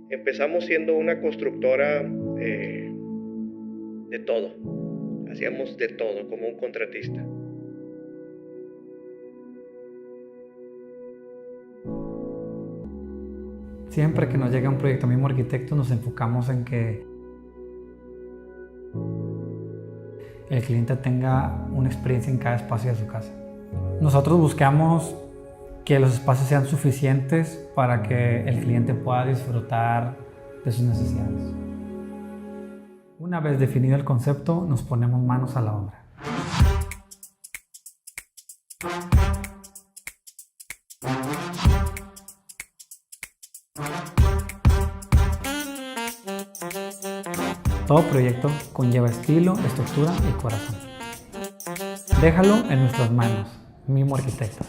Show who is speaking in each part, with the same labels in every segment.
Speaker 1: Empezamos siendo una constructora de todo. Hacíamos de todo, como un contratista.
Speaker 2: Siempre que nos llega un proyecto mismo arquitecto, nos enfocamos en que el cliente tenga una experiencia en cada espacio de su casa. Nosotros buscamos que los espacios sean suficientes para que el cliente pueda disfrutar de sus necesidades. Una vez definido el concepto, nos ponemos manos a la obra. Todo proyecto conlleva estilo, estructura y corazón. Déjalo en nuestras manos, Mimo Arquitectos.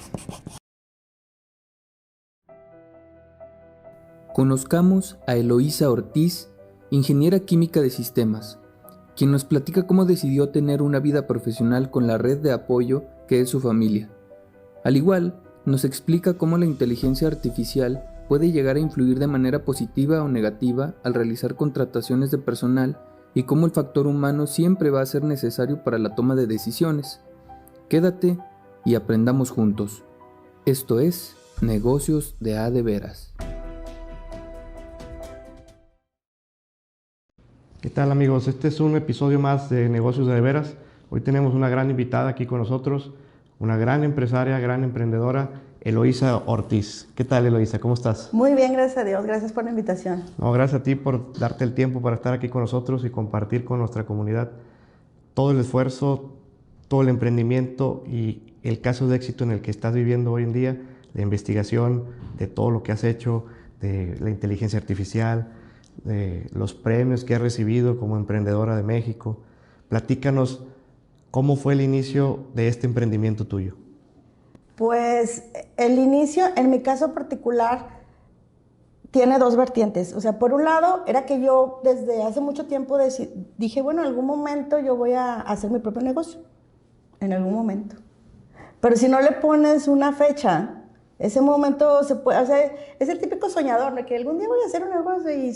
Speaker 3: Conozcamos a Eloísa Ortiz, ingeniera química de sistemas, quien nos platica cómo decidió tener una vida profesional con la red de apoyo que es su familia. Al igual, nos explica cómo la inteligencia artificial puede llegar a influir de manera positiva o negativa al realizar contrataciones de personal y cómo el factor humano siempre va a ser necesario para la toma de decisiones. Quédate y aprendamos juntos. Esto es Negocios de A de Veras.
Speaker 4: ¿Qué tal, amigos? Este es un episodio más de Negocios de Veras. Hoy tenemos una gran invitada aquí con nosotros, una gran empresaria, gran emprendedora, Eloísa Ortiz. ¿Qué tal, Eloísa? ¿Cómo estás?
Speaker 5: Muy bien, gracias a Dios. Gracias por la invitación.
Speaker 4: No, gracias a ti por darte el tiempo para estar aquí con nosotros y compartir con nuestra comunidad todo el esfuerzo, todo el emprendimiento y el caso de éxito en el que estás viviendo hoy en día, de investigación, de todo lo que has hecho, de la inteligencia artificial, de los premios que has recibido como emprendedora de México. Platícanos cómo fue el inicio de este emprendimiento tuyo.
Speaker 5: Pues el inicio, en mi caso particular, tiene dos vertientes. O sea, por un lado, era que yo desde hace mucho tiempo dije, bueno, en algún momento yo voy a hacer mi propio negocio. En algún momento. Pero si no le pones una fecha, ese momento se puede, o sea, es el típico soñador, ¿no? Que algún día voy a hacer un negocio y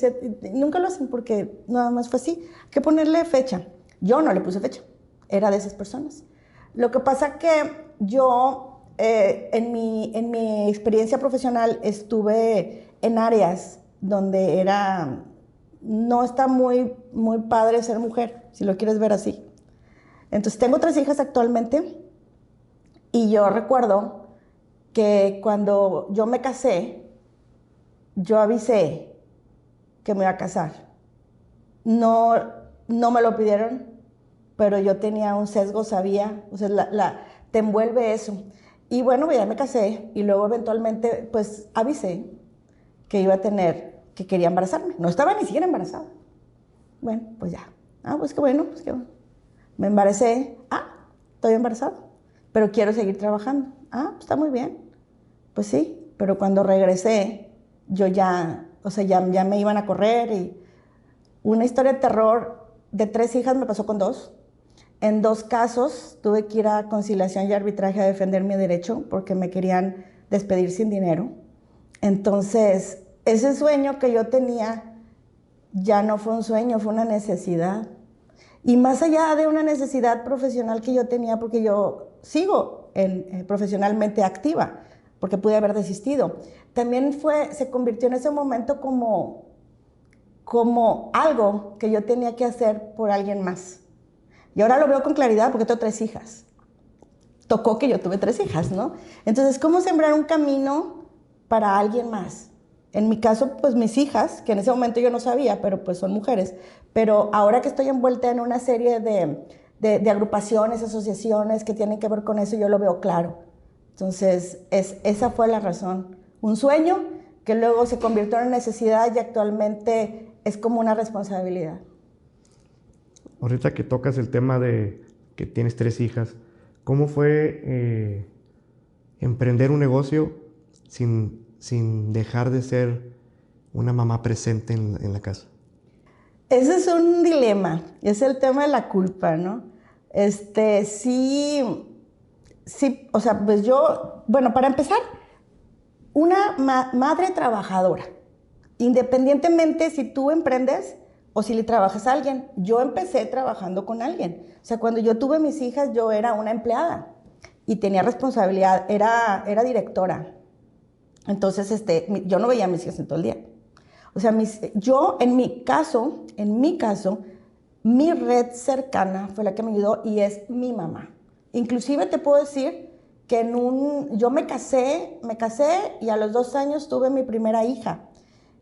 Speaker 5: nunca lo hacen porque nada más fue así. Hay que ponerle fecha. Yo no le puse fecha, era de esas personas. Lo que pasa que yo, en mi experiencia profesional, estuve en áreas donde no está muy padre ser mujer, si lo quieres ver así. Entonces, tengo 3 hijas actualmente y yo recuerdo que cuando yo me casé, yo avisé que me iba a casar. No me lo pidieron, pero yo tenía un sesgo, sabía, o sea, te envuelve eso. Y bueno, ya me casé y luego eventualmente pues avisé que que quería embarazarme. No estaba ni siquiera embarazada. Bueno, pues ya. Pues qué bueno, pues qué bueno. Me embaracé. Estoy embarazada, pero quiero seguir trabajando. Pues está muy bien. Pues sí, pero cuando regresé, yo ya me iban a correr y una historia de terror de 3 hijas me pasó con 2. En 2 casos tuve que ir a conciliación y arbitraje a defender mi derecho porque me querían despedir sin dinero. Entonces, ese sueño que yo tenía ya no fue un sueño, fue una necesidad. Y más allá de una necesidad profesional que yo tenía, porque yo sigo profesionalmente activa, porque pude haber desistido, también se convirtió en ese momento como algo que yo tenía que hacer por alguien más. Y ahora lo veo con claridad porque tengo 3 hijas. Tocó que yo tuve 3 hijas, ¿no? Entonces, ¿cómo sembrar un camino para alguien más? En mi caso, pues mis hijas, que en ese momento yo no sabía, pero pues son mujeres. Pero ahora que estoy envuelta en una serie de agrupaciones, asociaciones que tienen que ver con eso, yo lo veo claro. Entonces, esa fue la razón. Un sueño que luego se convirtió en necesidad y actualmente es como una responsabilidad.
Speaker 4: Ahorita que tocas el tema de que tienes 3 hijas, ¿cómo fue emprender un negocio sin dejar de ser una mamá presente en la casa?
Speaker 5: Ese es un dilema, es el tema de la culpa, ¿no? Sí, o sea, pues yo, bueno, para empezar, una madre trabajadora independientemente si tú emprendes o si le trabajas a alguien. Yo empecé trabajando con alguien. O sea, cuando yo tuve mis hijas, yo era una empleada y tenía responsabilidad, era directora. Entonces, yo no veía a mis hijas en todo el día. O sea, yo en mi caso, mi red cercana fue la que me ayudó y es mi mamá. Inclusive te puedo decir que yo me casé y a los 2 años tuve mi primera hija.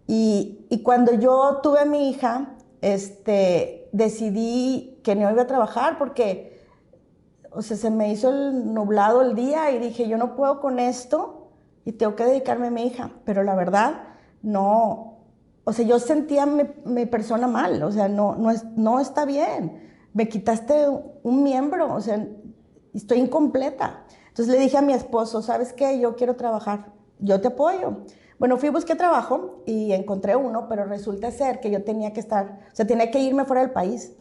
Speaker 5: Y cuando yo tuve a mi hija, decidí que no iba a trabajar porque, o sea, se me hizo el nublado el día y dije, yo no puedo con esto y tengo que dedicarme a mi hija. Pero la verdad, no, o sea, yo sentía mi persona mal, o sea, no está bien. Me quitaste un miembro, o sea, estoy incompleta. Entonces le dije a mi esposo, ¿sabes qué? Yo quiero trabajar, yo te apoyo. Bueno, fui, busqué trabajo y encontré uno, pero resulta ser que yo tenía que tenía que irme fuera del país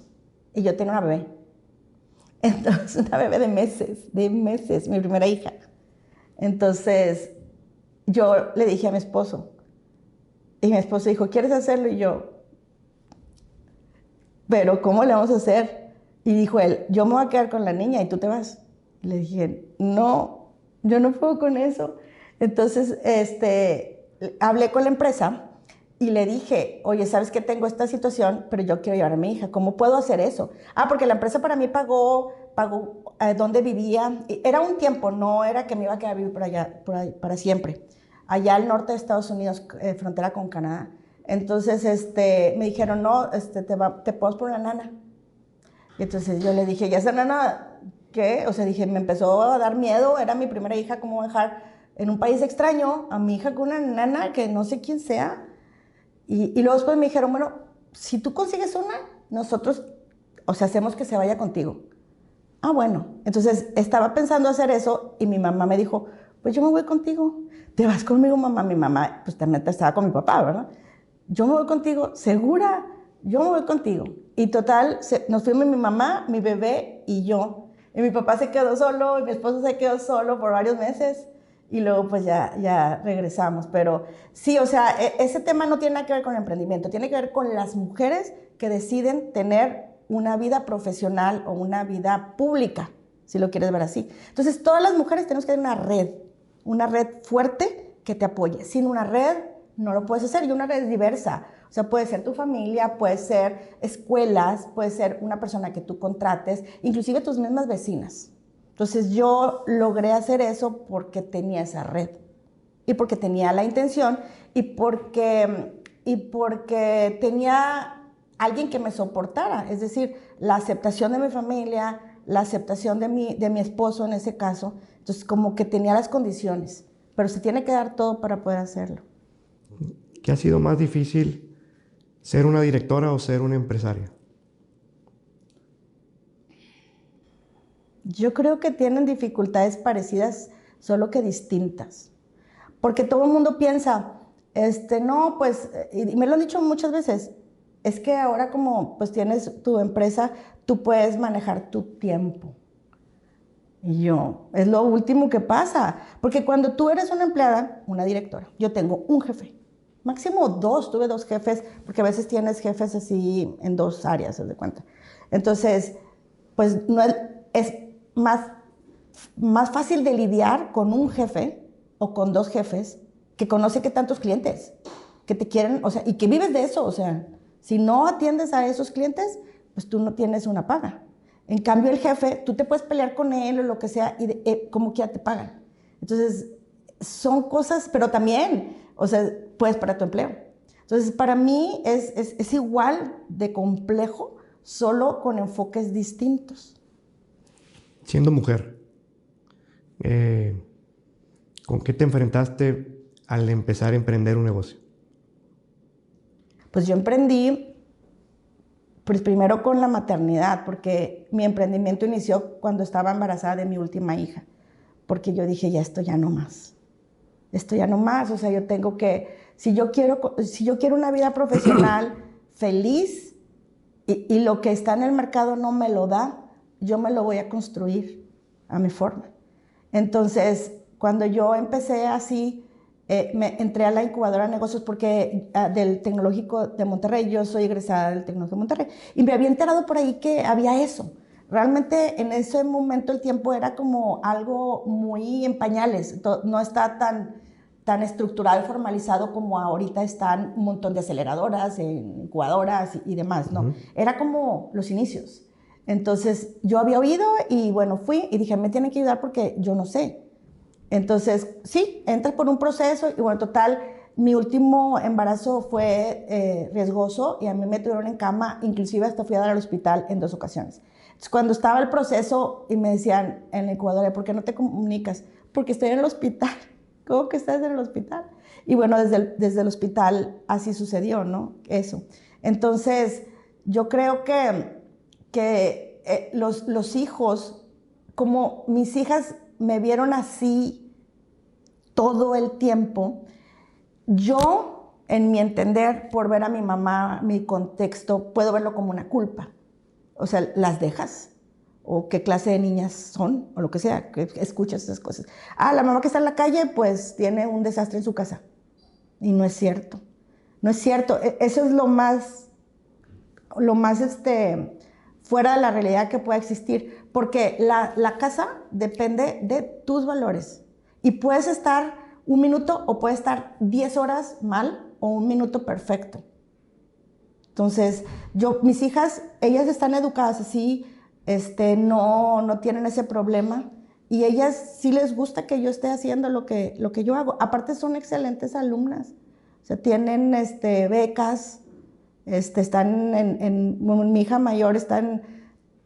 Speaker 5: y yo tenía una bebé. Entonces, una bebé de meses, mi primera hija. Entonces, yo le dije a mi esposo, y mi esposo dijo, ¿quieres hacerlo? Y yo, ¿pero cómo le vamos a hacer? Y dijo él, yo me voy a quedar con la niña y tú te vas. Le dije, no, yo no puedo con eso. Entonces, hablé con la empresa y le dije, oye, ¿sabes qué? Tengo esta situación, pero yo quiero llevar a mi hija. ¿Cómo puedo hacer eso? Porque la empresa para mí pagó dónde vivía. Era un tiempo, no era que me iba a quedar a vivir por allá, para siempre. Allá al norte de Estados Unidos, frontera con Canadá. Entonces, me dijeron, no, te puedo poner una nana. Y entonces yo le dije, ¿y esa nana qué? O sea, dije, me empezó a dar miedo, era mi primera hija, ¿cómo voy a dejar en un país extraño a mi hija con una nana que no sé quién sea? Y luego después me dijeron, bueno, si tú consigues una, nosotros, o sea, hacemos que se vaya contigo. Ah, bueno. Entonces estaba pensando hacer eso y mi mamá me dijo, pues yo me voy contigo. ¿Te vas conmigo, mamá? Mi mamá, pues también estaba con mi papá, ¿verdad? Yo me voy contigo, ¿segura? Yo me voy contigo. Y total, nos fuimos mi mamá, mi bebé y yo. Y mi papá se quedó solo y mi esposo se quedó solo por varios meses. Y luego pues ya regresamos. Pero sí, o sea, ese tema no tiene nada que ver con el emprendimiento. Tiene que ver con las mujeres que deciden tener una vida profesional o una vida pública, si lo quieres ver así. Entonces, todas las mujeres tenemos que tener una red fuerte que te apoye. Sin una red no lo puedes hacer, y una red diversa. O sea, puede ser tu familia, puede ser escuelas, puede ser una persona que tú contrates, inclusive tus mismas vecinas. Entonces yo logré hacer eso porque tenía esa red y porque tenía la intención y porque tenía alguien que me soportara, es decir, la aceptación de mi familia, la aceptación de mi esposo en ese caso. Entonces como que tenía las condiciones, pero se tiene que dar todo para poder hacerlo.
Speaker 4: ¿Qué ha sido más difícil, ser una directora o ser una empresaria?
Speaker 5: Yo creo que tienen dificultades parecidas, solo que distintas. Porque todo el mundo piensa, no, pues, y me lo han dicho muchas veces, es que ahora como pues tienes tu empresa, tú puedes manejar tu tiempo. Y yo, es lo último que pasa. Porque cuando tú eres una empleada, una directora, yo tengo un jefe. Máximo 2, tuve 2 jefes, porque a veces tienes jefes así en 2 áreas, ¿se de cuenta? Entonces, pues no es más fácil de lidiar con un jefe o con 2 jefes que conoce que tantos clientes, que te quieren, o sea, y que vives de eso, o sea, si no atiendes a esos clientes, pues tú no tienes una paga. En cambio, el jefe, tú te puedes pelear con él o lo que sea y como quiera te pagan. Entonces, son cosas, pero también, o sea, puedes para tu empleo. Entonces, para mí es igual de complejo, solo con enfoques distintos.
Speaker 4: Siendo mujer, ¿con qué te enfrentaste al empezar a emprender un negocio?
Speaker 5: Pues yo emprendí, pues primero con la maternidad, porque mi emprendimiento inició cuando estaba embarazada de mi última hija, porque yo dije, ya esto ya no más. Esto ya no más, o sea, yo tengo que, si yo quiero una vida profesional feliz y lo que está en el mercado no me lo da, yo me lo voy a construir a mi forma. Entonces, cuando yo empecé así, me entré a la incubadora de negocios porque del Tecnológico de Monterrey, yo soy egresada del Tecnológico de Monterrey, y me había enterado por ahí que había eso. Realmente en ese momento el tiempo era como algo muy en pañales, no está tan estructurado y formalizado como ahorita están un montón de aceleradoras, incubadoras y demás, ¿no? Era como los inicios. Entonces yo había oído y bueno, fui y dije, me tienen que ayudar porque yo no sé. Entonces, sí, entras por un proceso y bueno, total, mi último embarazo fue riesgoso y a mí me tuvieron en cama, inclusive hasta fui a dar al hospital en 2 ocasiones. Entonces, cuando estaba el proceso y me decían en la incubadora, ¿por qué no te comunicas? Porque estoy en el hospital. ¿Cómo que estás en el hospital? Y bueno, desde el hospital así sucedió, ¿no? Eso. Entonces, yo creo que los hijos, como mis hijas me vieron así todo el tiempo, yo, en mi entender, por ver a mi mamá, mi contexto, puedo verlo como una culpa. O sea, las dejas, o qué clase de niñas son, o lo que sea, que escuchas esas cosas. La mamá que está en la calle, pues tiene un desastre en su casa. Y no es cierto. No es cierto. Eso es lo más fuera de la realidad que pueda existir, porque la casa depende de tus valores y puedes estar 1 minuto o puedes estar 10 horas mal o 1 minuto perfecto. Entonces, mis hijas, ellas están educadas así, no tienen ese problema y ellas sí les gusta que yo esté haciendo lo que yo hago. Aparte son excelentes alumnas, o sea, tienen becas. Mi hija mayor está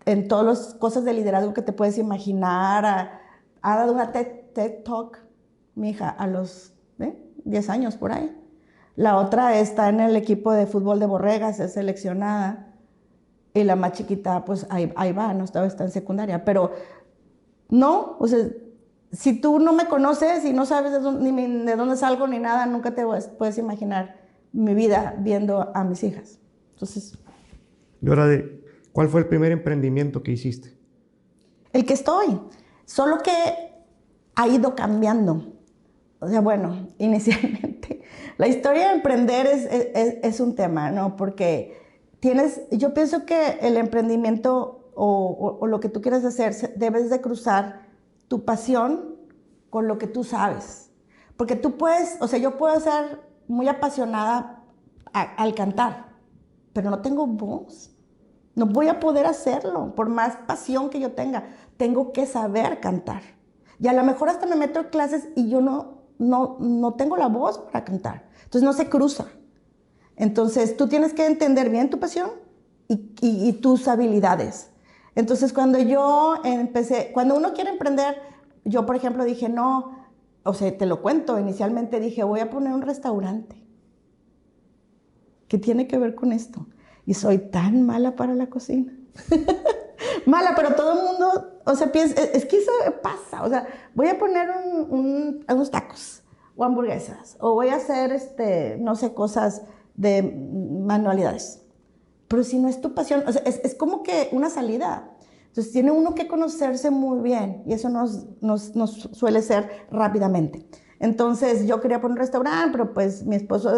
Speaker 5: en todas las cosas de liderazgo que te puedes imaginar. Ha dado una TED Talk, mi hija, a los 10 años por ahí. La otra está en el equipo de fútbol de Borregas, es seleccionada. Y la más chiquita, pues ahí va, no está en secundaria. Pero no, o sea, si tú no me conoces y no sabes de dónde salgo ni nada, nunca te puedes imaginar mi vida viendo a mis hijas. Entonces,
Speaker 4: y ahora, ¿cuál fue el primer emprendimiento que hiciste?
Speaker 5: El que estoy, solo que ha ido cambiando. O sea, bueno, inicialmente, la historia de emprender es un tema, ¿no? Porque yo pienso que el emprendimiento o lo que tú quieras hacer, debes de cruzar tu pasión con lo que tú sabes. Porque tú puedes, o sea, yo puedo ser muy apasionada al cantar, pero no tengo voz. No voy a poder hacerlo, por más pasión que yo tenga. Tengo que saber cantar. Y a lo mejor hasta me meto en clases y yo no tengo la voz para cantar. Entonces no se cruza. Entonces tú tienes que entender bien tu pasión y tus habilidades. Entonces cuando uno quiere emprender, yo por ejemplo dije, no, o sea, te lo cuento, inicialmente dije, voy a poner un restaurante. ¿Qué tiene que ver con esto? Y soy tan mala para la cocina. Mala, pero todo el mundo, o sea, piensa, es que eso pasa. O sea, voy a poner unos tacos o hamburguesas, o voy a hacer, no sé, cosas de manualidades. Pero si no es tu pasión, o sea, es como que una salida. Entonces tiene uno que conocerse muy bien y eso nos suele ser rápidamente. Entonces yo quería poner un restaurante, pero pues mi esposo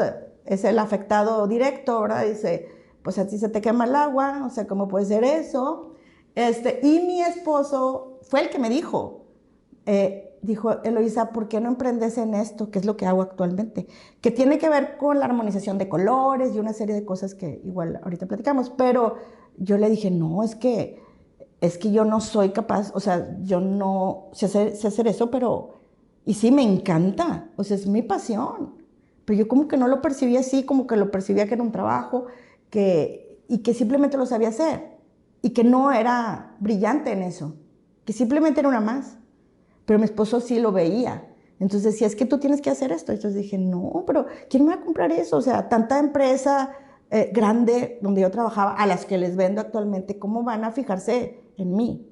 Speaker 5: es el afectado directo, ¿verdad? Dice, pues a ti se te quema el agua, o sea, ¿cómo puede ser eso? Y mi esposo fue el que me dijo, Eloisa, ¿por qué no emprendes en esto? Que es lo que hago actualmente, que tiene que ver con la armonización de colores y una serie de cosas que igual ahorita platicamos, pero yo le dije, no, es que yo no soy capaz, o sea, yo no sé hacer eso, y sí me encanta, o sea, es mi pasión. Pero yo como que no lo percibía así, como que lo percibía que era un trabajo y que simplemente lo sabía hacer y que no era brillante en eso, que simplemente era una más. Pero mi esposo sí lo veía. Entonces decía, es que tú tienes que hacer esto. Entonces dije, no, pero ¿quién me va a comprar eso? O sea, tanta empresa grande donde yo trabajaba, a las que les vendo actualmente, ¿cómo van a fijarse en mí?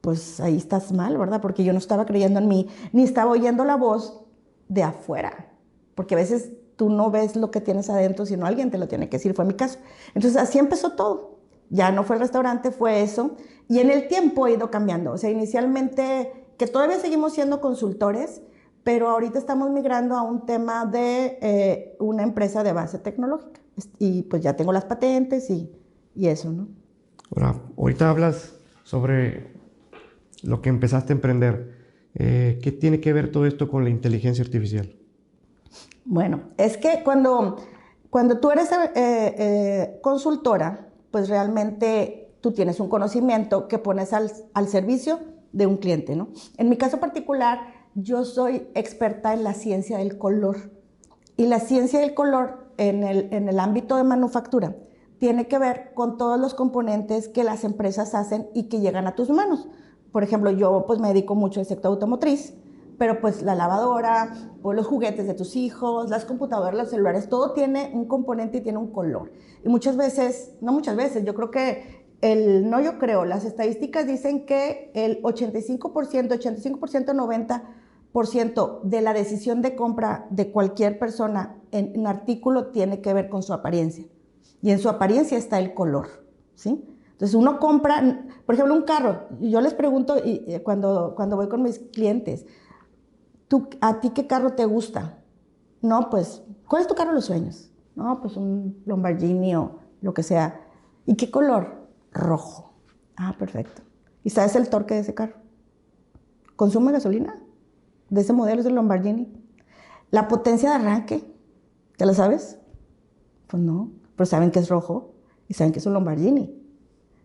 Speaker 5: Pues ahí estás mal, ¿verdad? Porque yo no estaba creyendo en mí, ni estaba oyendo la voz de afuera. Porque a veces tú no ves lo que tienes adentro, sino alguien te lo tiene que decir. Fue mi caso. Entonces así empezó todo. Ya no fue el restaurante, fue eso. Y en el tiempo ha ido cambiando. O sea, inicialmente, que todavía seguimos siendo consultores, pero ahorita estamos migrando a un tema de una empresa de base tecnológica. Y pues ya tengo las patentes y eso, ¿no?
Speaker 4: Ahora, ahorita hablas sobre lo que empezaste a emprender. ¿Qué tiene que ver todo esto con la inteligencia artificial?
Speaker 5: Bueno, es que cuando tú eres consultora, pues realmente tú tienes un conocimiento que pones al servicio de un cliente, ¿no? En mi caso particular, yo soy experta en la ciencia del color. Y la ciencia del color en el ámbito de manufactura tiene que ver con todos los componentes que las empresas hacen y que llegan a tus manos. Por ejemplo, yo pues me dedico mucho al sector automotriz, pero pues la lavadora, o los juguetes de tus hijos, las computadoras, los celulares, todo tiene un componente y tiene un color. Y muchas veces, no muchas veces, yo creo que las estadísticas dicen que el 85%, 90% de la decisión de compra de cualquier persona en artículo tiene que ver con su apariencia. Y en su apariencia está el color, ¿sí? Entonces uno compra, por ejemplo, un carro. Yo les pregunto cuando voy con mis clientes, ¿a ti qué carro te gusta? No, pues, ¿cuál es tu carro de los sueños? No, pues un Lamborghini o lo que sea. ¿Y qué color? Rojo. Ah, perfecto. ¿Y sabes el torque de ese carro? ¿Consume gasolina? De ese modelo es el Lamborghini. La potencia de arranque, ¿te la sabes? Pues no, pero saben que es rojo y saben que es un Lamborghini.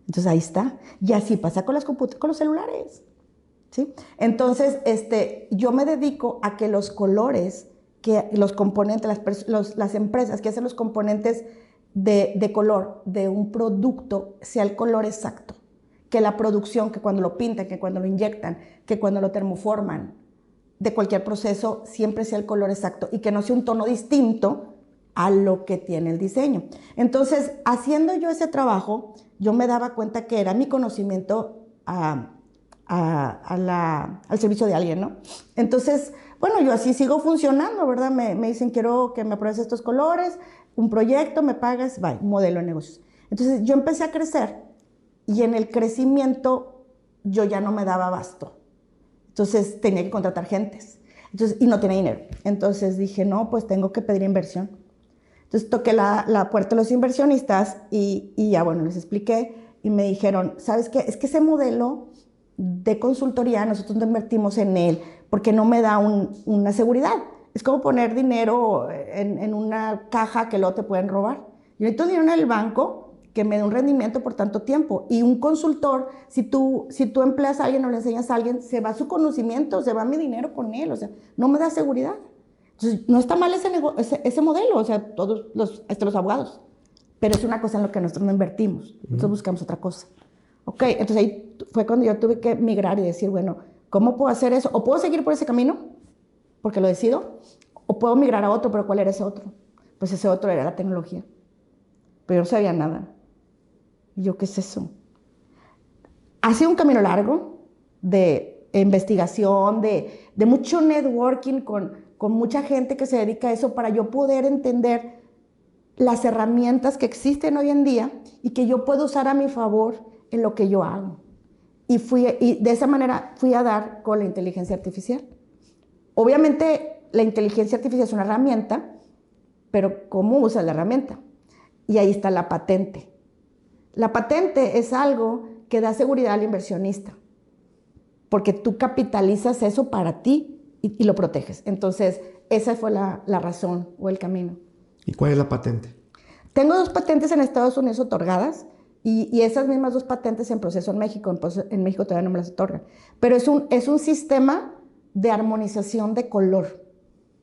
Speaker 5: Entonces ahí está. Y así pasa con los celulares, ¿sí? Entonces, yo me dedico a que los colores, que los componentes, las empresas que hacen los componentes de color de un producto sea el color exacto. Que la producción, que cuando lo pintan, que cuando lo inyectan, que cuando lo termoforman, de cualquier proceso, siempre sea el color exacto y que no sea un tono distinto a lo que tiene el diseño. Entonces, haciendo yo ese trabajo, yo me daba cuenta que era mi conocimiento al servicio de alguien, ¿no? Entonces, bueno, yo así sigo funcionando, ¿verdad? Me dicen, quiero que me apruebes estos colores, un proyecto, me pagas, bye, modelo de negocios. Entonces, yo empecé a crecer y en el crecimiento yo ya no me daba abasto. Entonces, tenía que contratar gentes. Y no tenía dinero. Entonces dije, no, pues tengo que pedir inversión. Entonces toqué la puerta de los inversionistas y ya, bueno, les expliqué y me dijeron, ¿sabes qué? Es que ese modelo de consultoría nosotros no invertimos en él porque no me da una seguridad. Es como poner dinero en una caja que luego te pueden robar. Yo necesito dinero en el banco que me dé un rendimiento por tanto tiempo. Y un consultor, si tú empleas a alguien o le enseñas a alguien, se va su conocimiento, se va mi dinero con él, o sea, no me da seguridad. Entonces, no está mal ese modelo, o sea, todos los abogados, pero es una cosa en lo que nosotros no invertimos, nosotros buscamos otra cosa. Ok, entonces ahí fue cuando yo tuve que migrar y decir, bueno, ¿cómo puedo hacer eso? ¿O puedo seguir por ese camino? Porque lo decido. ¿O puedo migrar a otro? ¿Pero cuál era ese otro? Pues ese otro era la tecnología. Pero yo no sabía nada. Y yo, ¿qué es eso? Ha sido un camino largo de investigación, de mucho networking con mucha gente que se dedica a eso para yo poder entender las herramientas que existen hoy en día y que yo puedo usar a mi favor en lo que yo hago. Y de esa manera fui a dar con la inteligencia artificial. Obviamente la inteligencia artificial es una herramienta, pero ¿cómo usas la herramienta? Y ahí está la patente. La patente es algo que da seguridad al inversionista, porque tú capitalizas eso para ti y lo proteges. Entonces, esa fue la razón o el camino.
Speaker 4: ¿Y cuál es la patente?
Speaker 5: Tengo 2 patentes en Estados Unidos otorgadas y esas mismas 2 patentes en proceso en México. En México todavía no me las otorgan. Pero es un sistema de armonización de color.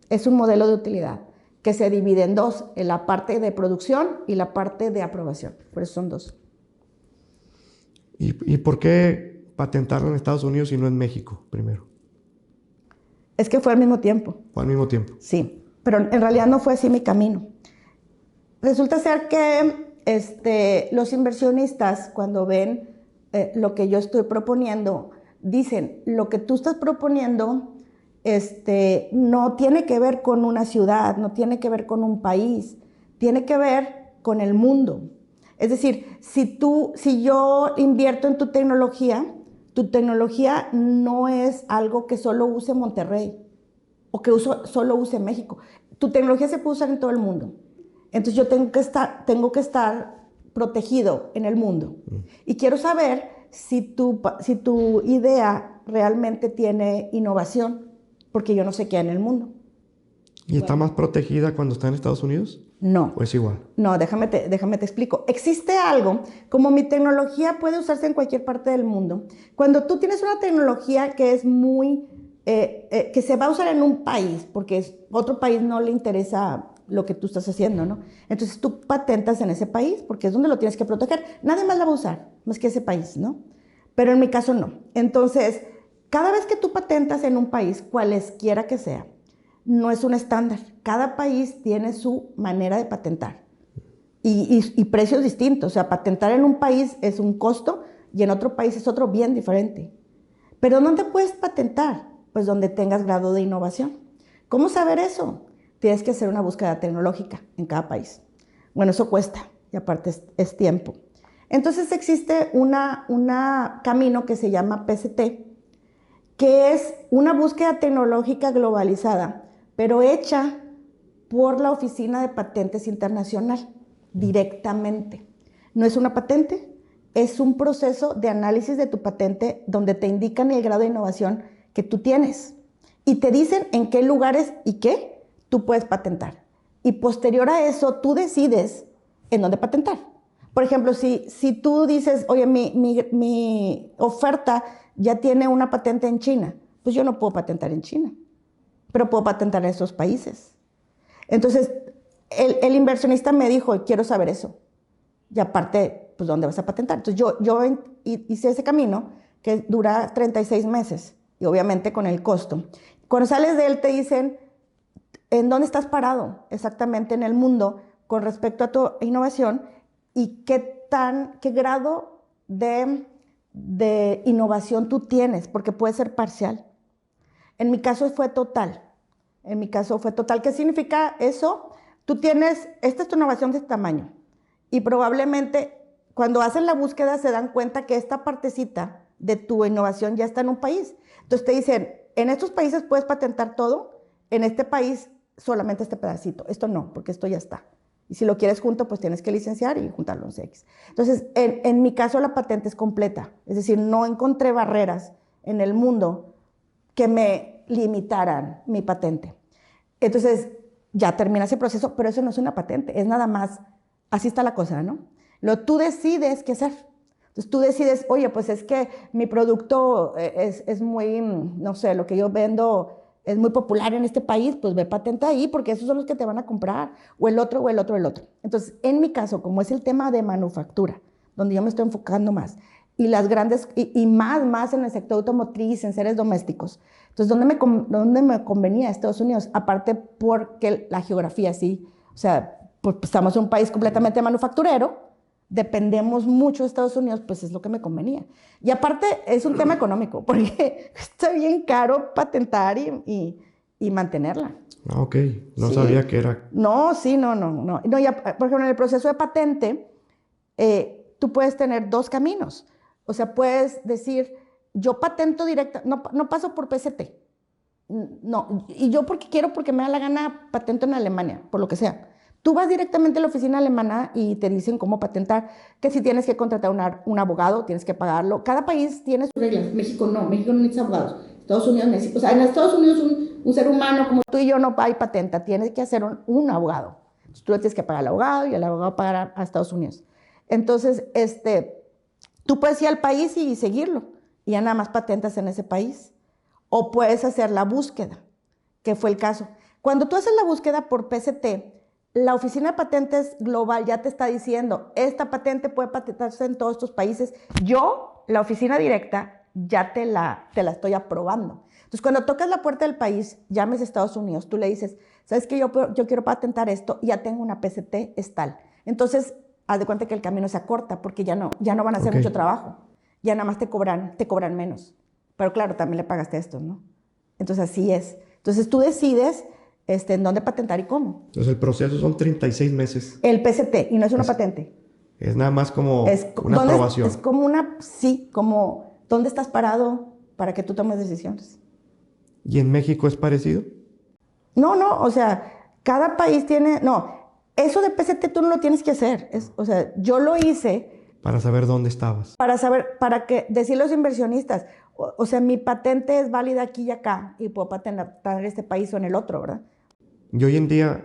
Speaker 5: Es un modelo de utilidad que se divide en 2, en la parte de producción y la parte de aprobación. Por eso son 2.
Speaker 4: ¿Y por qué patentarlo en Estados Unidos y no en México primero?
Speaker 5: Es que fue al mismo tiempo.
Speaker 4: ¿Fue al mismo tiempo?
Speaker 5: Sí, pero en realidad no fue así mi camino. Resulta ser que los inversionistas, cuando ven lo que yo estoy proponiendo, dicen, lo que tú estás proponiendo no tiene que ver con una ciudad, no tiene que ver con un país, tiene que ver con el mundo. Es decir, si yo invierto en tu tecnología no es algo que solo use Monterrey. o que solo use en México. Tu tecnología se puede usar en todo el mundo. Entonces yo tengo que estar protegido en el mundo. Y quiero saber si tu idea realmente tiene innovación, porque yo no sé qué hay en el mundo.
Speaker 4: ¿Y está más protegida cuando está en Estados Unidos?
Speaker 5: No.
Speaker 4: ¿O es igual?
Speaker 5: No, déjame te explico. Existe algo, como mi tecnología puede usarse en cualquier parte del mundo. Cuando tú tienes una tecnología que es que se va a usar en un país, porque otro país no le interesa lo que tú estás haciendo, ¿no? Entonces tú patentas en ese país, porque es donde lo tienes que proteger. Nadie más la va a usar, más que ese país, ¿no? Pero en mi caso no. Entonces, cada vez que tú patentas en un país, cualesquiera que sea, no es un estándar. Cada país tiene su manera de patentar y precios distintos. O sea, patentar en un país es un costo y en otro país es otro bien diferente. Pero ¿dónde puedes patentar? Pues donde tengas grado de innovación. ¿Cómo saber eso? Tienes que hacer una búsqueda tecnológica en cada país. Bueno, eso cuesta y aparte es tiempo. Entonces existe un camino que se llama PCT, que es una búsqueda tecnológica globalizada, pero hecha por la Oficina de Patentes Internacional, directamente. No es una patente, es un proceso de análisis de tu patente donde te indican el grado de innovación que tú tienes y te dicen en qué lugares y qué tú puedes patentar. Y posterior a eso, tú decides en dónde patentar. Por ejemplo, si tú dices, oye, mi oferta ya tiene una patente en China, pues yo no puedo patentar en China, pero puedo patentar en esos países. Entonces, el inversionista me dijo, quiero saber eso. Y aparte, pues, ¿dónde vas a patentar? Entonces, yo hice ese camino que dura 36 meses, y obviamente con el costo. Cuando sales de él te dicen, ¿en dónde estás parado exactamente en el mundo con respecto a tu innovación y qué grado de innovación tú tienes? Porque puede ser parcial. En mi caso fue total. ¿Qué significa eso? Esta es tu innovación de este tamaño. Y probablemente cuando hacen la búsqueda se dan cuenta que esta partecita de tu innovación ya está en un país. Entonces te dicen, en estos países puedes patentar todo, en este país solamente este pedacito. Esto no, porque esto ya está. Y si lo quieres junto, pues tienes que licenciar y juntarlo en CX. Entonces, en mi caso la patente es completa. Es decir, no encontré barreras en el mundo que me limitaran mi patente. Entonces, ya termina ese proceso, pero eso no es una patente, es nada más, así está la cosa, ¿no? Tú decides qué hacer. Entonces, tú decides, oye, pues es que mi producto es muy, no sé, lo que yo vendo es muy popular en este país, pues ve patenta ahí, porque esos son los que te van a comprar, o el otro. Entonces, en mi caso, como es el tema de manufactura, donde yo me estoy enfocando más, y las grandes, y más en el sector automotriz, en seres domésticos. Entonces, ¿dónde me convenía Estados Unidos? Aparte porque la geografía, sí, o sea, pues estamos en un país completamente manufacturero, dependemos mucho de Estados Unidos, pues es lo que me convenía. Y aparte es un tema económico, porque está bien caro patentar y mantenerla.
Speaker 4: Ah, ok. No
Speaker 5: Sí.
Speaker 4: sabía que era...
Speaker 5: No, sí, no. Ya, por ejemplo, en el proceso de patente, tú puedes tener dos caminos. O sea, puedes decir, yo patento directa, no paso por PCT. No, y yo porque me da la gana patento en Alemania, por lo que sea. Tú vas directamente a la oficina alemana y te dicen cómo patentar, que si tienes que contratar un abogado, tienes que pagarlo. Cada país tiene sus reglas. México no necesita abogados. Estados Unidos necesita, o sea, en Estados Unidos un ser humano como tú y yo no va y patenta, tienes que hacer un abogado. Entonces, tú le tienes que pagar al abogado y el abogado pagará a Estados Unidos. Entonces, tú puedes ir al país y seguirlo y ya nada más patentas en ese país. O puedes hacer la búsqueda, que fue el caso. Cuando tú haces la búsqueda por PCT, la Oficina de Patentes Global ya te está diciendo, esta patente puede patentarse en todos estos países. Yo, la oficina directa, ya te la estoy aprobando. Entonces, cuando tocas la puerta del país, llames a Estados Unidos, tú le dices, ¿sabes qué? Yo quiero patentar esto, ya tengo una PCT, es tal. Entonces, haz de cuenta que el camino se acorta, porque ya no van a hacer mucho trabajo. Ya nada más te cobran menos. Pero claro, también le pagaste esto, ¿no? Entonces, así es. Entonces, tú decides en dónde patentar y cómo.
Speaker 4: Entonces, el proceso son 36 meses.
Speaker 5: El PCT, y no es una patente.
Speaker 4: Es nada más como una aprobación.
Speaker 5: Es como como ¿dónde estás parado para que tú tomes decisiones?
Speaker 4: ¿Y en México es parecido?
Speaker 5: No, o sea, cada país tiene, no, eso de PCT tú no lo tienes que hacer, o sea, yo lo hice
Speaker 4: Para saber dónde estabas.
Speaker 5: para saber, para que, decir los inversionistas, o sea, mi patente es válida aquí y acá, y puedo patentar en este país o en el otro, ¿verdad?
Speaker 4: Y hoy en día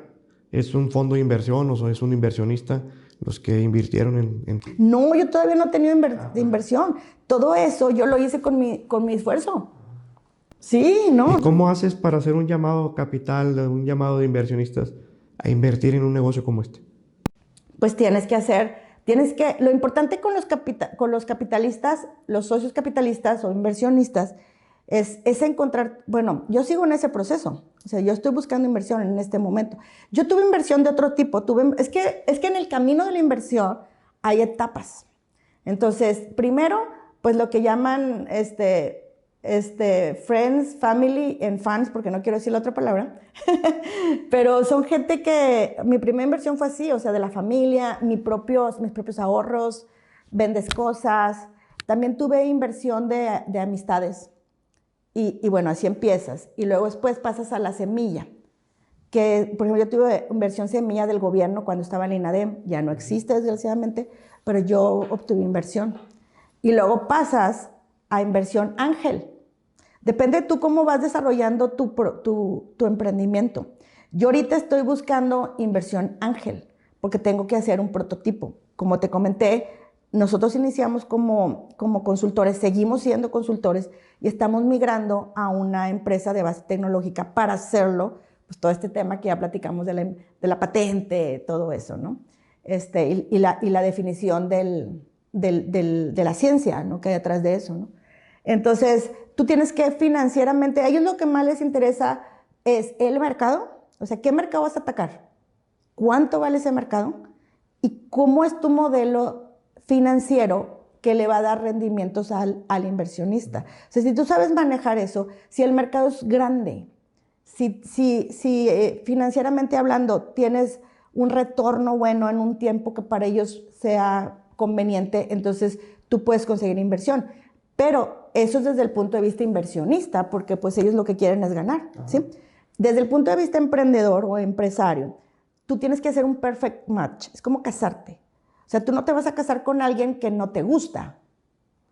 Speaker 4: es un fondo de inversión o es un inversionista los que invirtieron en...
Speaker 5: No, yo todavía no he tenido inversión. Todo eso yo lo hice con mi esfuerzo. Sí, ¿no?
Speaker 4: ¿Y cómo haces para hacer un llamado capital, un llamado de inversionistas a invertir en un negocio como este?
Speaker 5: Pues lo importante con los capitalistas, los socios capitalistas o inversionistas, es encontrar, bueno, yo sigo en ese proceso, o sea, yo estoy buscando inversión en este momento. Yo tuve inversión de otro tipo, es que en el camino de la inversión hay etapas. Entonces, primero, pues lo que llaman friends, family and fans, porque no quiero decir la otra palabra, pero son gente que, mi primera inversión fue así, o sea, de la familia, mis propios ahorros, vendes cosas. También tuve inversión de amistades y bueno, así empiezas. Y luego después pasas a la semilla, que por ejemplo yo tuve inversión semilla del gobierno cuando estaba en la INADEM, ya no existe desgraciadamente, pero yo obtuve inversión. Y luego pasas a inversión ángel. Depende de tú cómo vas desarrollando tu emprendimiento. Yo ahorita estoy buscando inversión ángel, porque tengo que hacer un prototipo. Como te comenté, nosotros iniciamos como consultores, seguimos siendo consultores y estamos migrando a una empresa de base tecnológica para hacerlo, pues todo este tema que ya platicamos de la patente, todo eso, ¿no? Y la definición de la ciencia, ¿no?, que hay atrás de eso, ¿no? Entonces, tú tienes que financieramente, a ellos lo que más les interesa es el mercado, o sea, ¿qué mercado vas a atacar? ¿Cuánto vale ese mercado? ¿Y cómo es tu modelo financiero que le va a dar rendimientos al inversionista? O sea, si tú sabes manejar eso, si el mercado es grande, si financieramente hablando tienes un retorno bueno en un tiempo que para ellos sea conveniente, entonces tú puedes conseguir inversión. Pero eso es desde el punto de vista inversionista, porque pues ellos lo que quieren es ganar, ¿sí? Desde el punto de vista emprendedor o empresario, tú tienes que hacer un perfect match. Es como casarte. O sea, tú no te vas a casar con alguien que no te gusta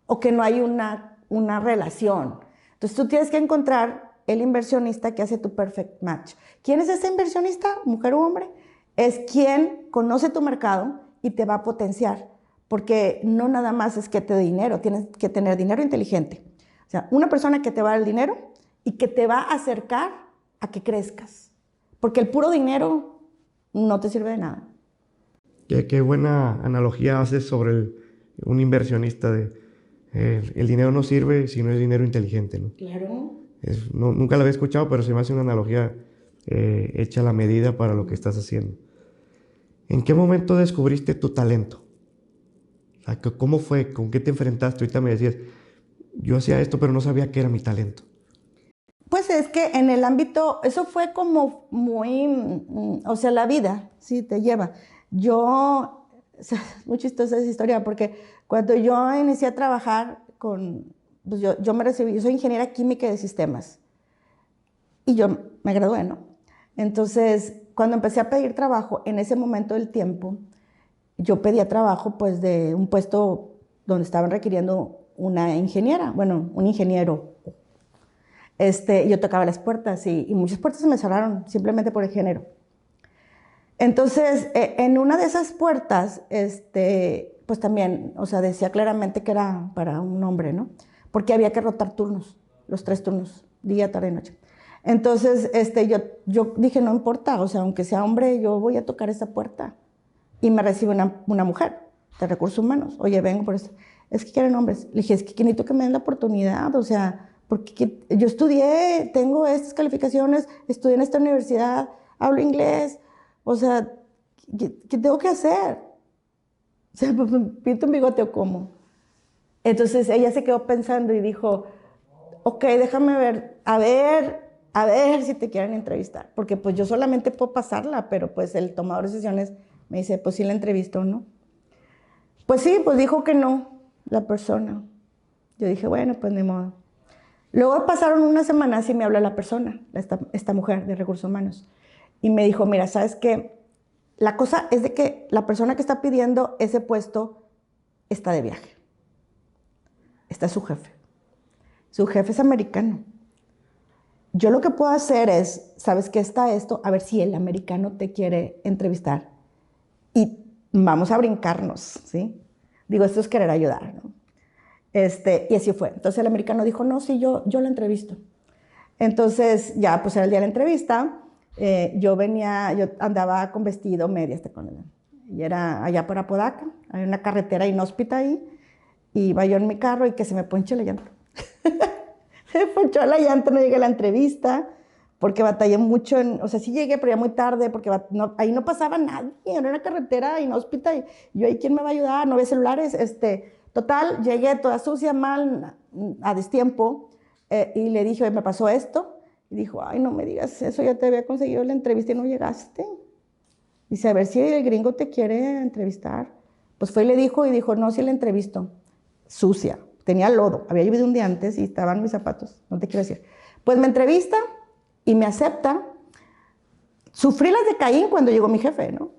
Speaker 5: o que no hay una relación. Entonces, tú tienes que encontrar el inversionista que hace tu perfect match. ¿Quién es ese inversionista, mujer o hombre? Es quien conoce tu mercado y te va a potenciar. Porque no nada más es que te dé dinero, tienes que tener dinero inteligente. O sea, una persona que te va a dar el dinero y que te va a acercar a que crezcas. Porque el puro dinero no te sirve de nada.
Speaker 4: Qué buena analogía haces sobre un inversionista. El dinero no sirve si no es dinero inteligente, ¿no?
Speaker 5: Claro.
Speaker 4: Nunca la había escuchado, pero se me hace una analogía hecha a la medida para lo que estás haciendo. ¿En qué momento descubriste tu talento? O sea, ¿cómo fue? ¿Con qué te enfrentaste? Ahorita me decías, yo hacía esto, pero no sabía que era mi talento.
Speaker 5: Pues es que en el ámbito, eso fue como muy, o sea, la vida, sí, te lleva. O sea, es muy chistosa esa historia, porque cuando yo inicié a trabajar pues yo me recibí, yo soy ingeniera química de sistemas, y yo me gradué, ¿no? Entonces, cuando empecé a pedir trabajo, en ese momento del tiempo, yo pedía trabajo pues de un puesto donde estaban requiriendo una ingeniera, bueno, un ingeniero. Yo tocaba las puertas y muchas puertas se me cerraron simplemente por el género. Entonces, en una de esas puertas, pues también, o sea, decía claramente que era para un hombre, ¿no? Porque había que rotar turnos, los 3 turnos, día, tarde y noche. Entonces, yo dije, no importa, o sea, aunque sea hombre, yo voy a tocar esa puerta. Y me recibe una mujer de recursos humanos. Oye, vengo por eso. Es que quieren hombres. Le dije, es que necesito que me den la oportunidad, o sea, porque yo estudié, tengo estas calificaciones, estudié en esta universidad, hablo inglés, o sea, ¿qué tengo que hacer? O sea, ¿pinto un bigote o cómo? Entonces ella se quedó pensando y dijo, ok, déjame ver, a ver si te quieren entrevistar, porque pues yo solamente puedo pasarla, pero pues el tomador de decisiones me dice, pues sí la entrevisto o no. Pues sí, pues dijo que no, la persona. Yo dije, bueno, pues ni modo. Luego pasaron unas semanas y me habla la persona, esta mujer de recursos humanos, y me dijo, mira, ¿sabes qué? La cosa es de que la persona que está pidiendo ese puesto está de viaje. Está su jefe. Su jefe es americano. Yo lo que puedo hacer es, ¿sabes qué está esto? A ver si el americano te quiere entrevistar. Y vamos a brincarnos, ¿sí? Digo, esto es querer ayudar, ¿no? Y así fue. Entonces el americano dijo, no, sí, yo la entrevisto. Entonces ya, pues era el día de la entrevista. Yo andaba con vestido, medias, y era allá por Apodaca, hay una carretera inhóspita ahí, y iba yo en mi carro y que se me ponche la llanta. Se me ponchó la llanta, no llegué a la entrevista, porque batallé mucho, o sea, sí llegué, pero ya muy tarde, porque ahí no pasaba nadie, era una carretera inhóspita, y yo ahí, ¿quién me va a ayudar? No había celulares, Total, llegué toda sucia, mal, a destiempo, y le dije, oye, me pasó esto. Y dijo, ay, no me digas eso, ya te había conseguido la entrevista y no llegaste. Dice, a ver si el gringo te quiere entrevistar. Pues fue y le dijo, no, sí la entrevisto. Sucia, tenía lodo, había llovido un día antes y estaban mis zapatos, no te quiero decir. Pues me entrevista y me acepta. Sufrí las de Caín cuando llegó mi jefe, ¿no?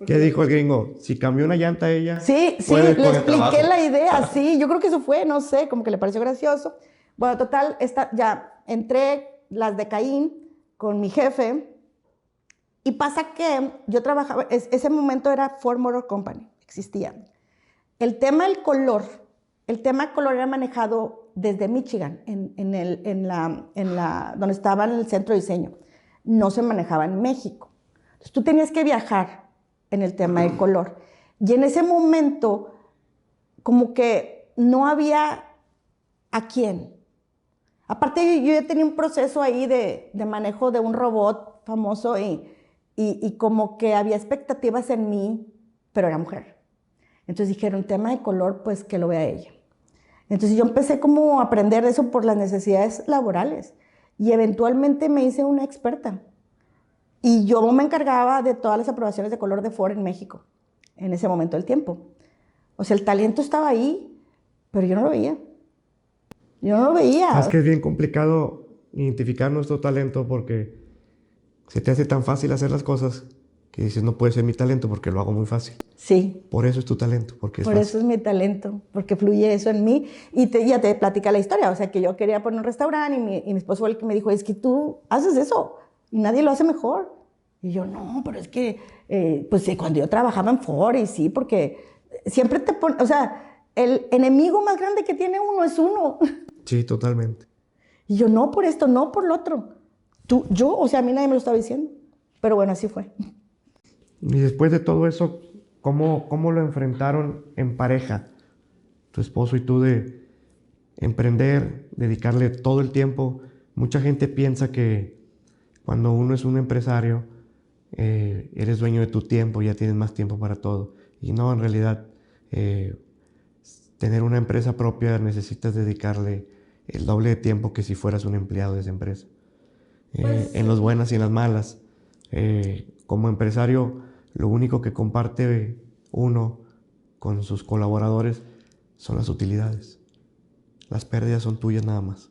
Speaker 4: ¿Qué dijo el gringo? Si cambió una llanta a ella,
Speaker 5: sí, le expliqué la idea, sí, yo creo que eso fue, no sé, como que le pareció gracioso. Bueno, total, ya entré las de Caín con mi jefe, y pasa que yo trabajaba, ese momento era Ford Motor Company, existía. El tema del color era manejado desde Michigan, donde estaba en el centro de diseño. No se manejaba en México. Entonces tú tenías que viajar en el tema del color. Y en ese momento, como que no había a quién. Aparte, yo ya tenía un proceso ahí de manejo de un robot famoso y como que había expectativas en mí, pero era mujer. Entonces dijeron, tema de color, pues que lo vea ella. Entonces yo empecé como a aprender de eso por las necesidades laborales y eventualmente me hice una experta. Y yo me encargaba de todas las aprobaciones de color de Ford en México, en ese momento del tiempo. O sea, el talento estaba ahí, pero yo no lo veía. Yo no lo veía.
Speaker 4: Es que es bien complicado identificar nuestro talento porque se te hace tan fácil hacer las cosas que dices, no puede ser mi talento porque lo hago muy fácil.
Speaker 5: Sí.
Speaker 4: Por eso es tu talento, porque es
Speaker 5: Por
Speaker 4: fácil.
Speaker 5: eso es mi talento, porque fluye eso en mí. Y ya te platica la historia, o sea, que yo quería poner un restaurante y mi esposo fue el que me dijo, es que tú haces eso y nadie lo hace mejor. Y yo, no, pero es que, pues cuando yo trabajaba en Ford, y sí, porque siempre te pone, o sea, el enemigo más grande que tiene uno es uno.
Speaker 4: Sí, totalmente.
Speaker 5: Y yo, no por esto, no por lo otro. O sea, a mí nadie me lo estaba diciendo. Pero bueno, así fue.
Speaker 4: Y después de todo eso, ¿cómo lo enfrentaron en pareja? Tu esposo y tú de emprender, dedicarle todo el tiempo. Mucha gente piensa que cuando uno es un empresario, eres dueño de tu tiempo, ya tienes más tiempo para todo. Y no, en realidad, tener una empresa propia necesitas dedicarle el doble de tiempo que si fueras un empleado de esa empresa. En las buenas y en las malas. Como empresario, lo único que comparte uno con sus colaboradores son las utilidades. Las pérdidas son tuyas nada más.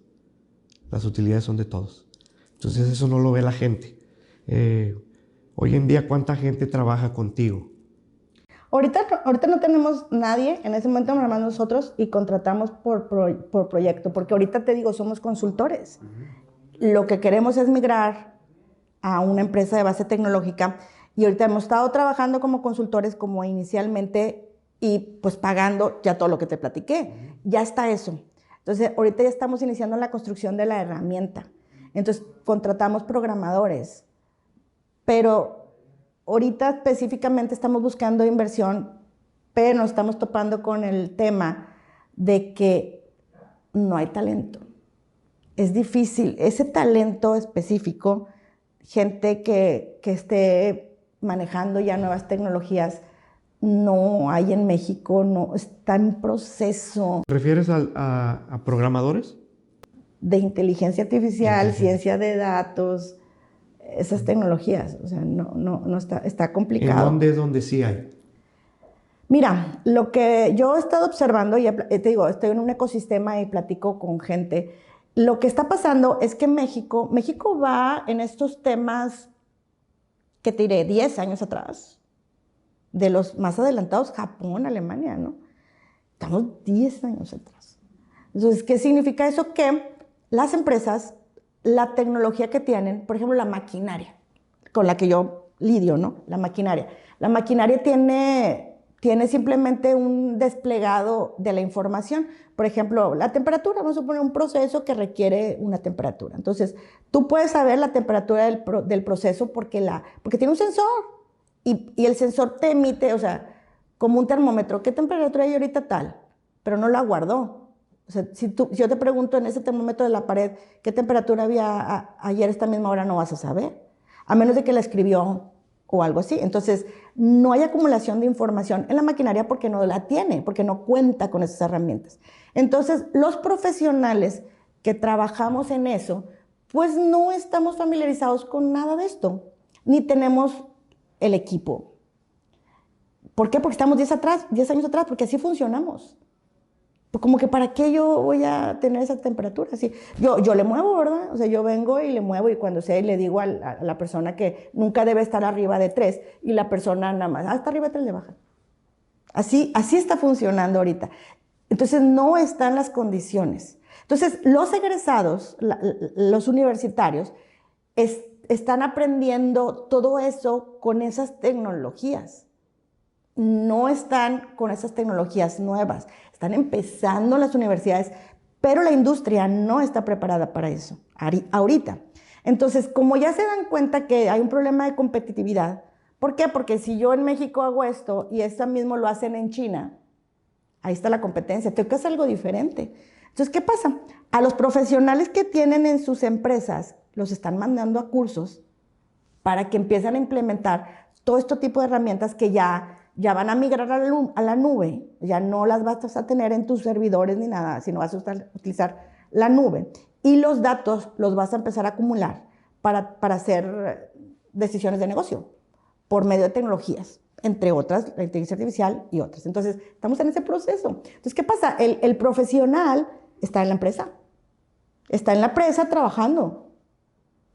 Speaker 4: Las utilidades son de todos. Entonces eso no lo ve la gente. Hoy en día, ¿cuánta gente trabaja contigo?
Speaker 5: Ahorita no tenemos nadie, en ese momento nada más nosotros, y contratamos por proyecto, porque ahorita te digo, somos consultores. Lo que queremos es migrar a una empresa de base tecnológica, y ahorita hemos estado trabajando como consultores como inicialmente y pues pagando ya todo lo que te platiqué. Ya está eso. Entonces ahorita ya estamos iniciando la construcción de la herramienta. Entonces contratamos programadores, pero ahorita específicamente estamos buscando inversión, pero nos estamos topando con el tema de que no hay talento. Es difícil, ese talento específico, gente que esté manejando ya nuevas tecnologías, no hay en México, no está en proceso.
Speaker 4: ¿Te refieres a programadores?
Speaker 5: De inteligencia artificial, ciencia de datos, esas tecnologías, o sea, no está complicado.
Speaker 4: ¿En dónde es donde sí hay?
Speaker 5: Mira, lo que yo he estado observando, y te digo, estoy en un ecosistema y platico con gente, lo que está pasando es que México va en estos temas, que te diré, 10 años atrás, de los más adelantados, Japón, Alemania, ¿no? Estamos 10 años atrás. Entonces, ¿qué significa eso? Que las empresas, la tecnología que tienen, por ejemplo, la maquinaria, con la que yo lidio, ¿no? La maquinaria tiene simplemente un desplegado de la información. Por ejemplo, la temperatura, vamos a suponer un proceso que requiere una temperatura. Entonces, tú puedes saber la temperatura del proceso porque tiene un sensor y el sensor te emite, o sea, como un termómetro, ¿qué temperatura hay ahorita tal? Pero no la guardó. O sea, si yo te pregunto en ese termómetro de la pared, ¿qué temperatura había ayer a esta misma hora? No vas a saber, a menos de que la escribió o algo así. Entonces, no hay acumulación de información en la maquinaria porque no la tiene, porque no cuenta con esas herramientas. Entonces, los profesionales que trabajamos en eso, pues no estamos familiarizados con nada de esto, ni tenemos el equipo. ¿Por qué? Porque estamos 10 años atrás, porque así funcionamos. Pues como que ¿para qué yo voy a tener esa temperatura? Así, yo le muevo, ¿verdad? O sea, yo vengo y le muevo y cuando sea le digo a la persona que nunca debe estar arriba de 3 y la persona nada más, está arriba de 3 le baja. Así está funcionando ahorita. Entonces no están las condiciones. Entonces los egresados, los universitarios, están aprendiendo todo eso con esas tecnologías. No están con esas tecnologías nuevas. Están empezando las universidades, pero la industria no está preparada para eso ahorita. Entonces, como ya se dan cuenta que hay un problema de competitividad, ¿por qué? Porque si yo en México hago esto y esto mismo lo hacen en China, ahí está la competencia, tengo que hacer algo diferente. Entonces, ¿qué pasa? A los profesionales que tienen en sus empresas, los están mandando a cursos para que empiecen a implementar todo este tipo de herramientas que ya van a migrar a la nube, ya no las vas a tener en tus servidores ni nada, sino vas a utilizar la nube. Y los datos los vas a empezar a acumular para hacer decisiones de negocio por medio de tecnologías, entre otras, la inteligencia artificial y otras. Entonces, estamos en ese proceso. Entonces, ¿qué pasa? El profesional está en la empresa. Está en la empresa trabajando.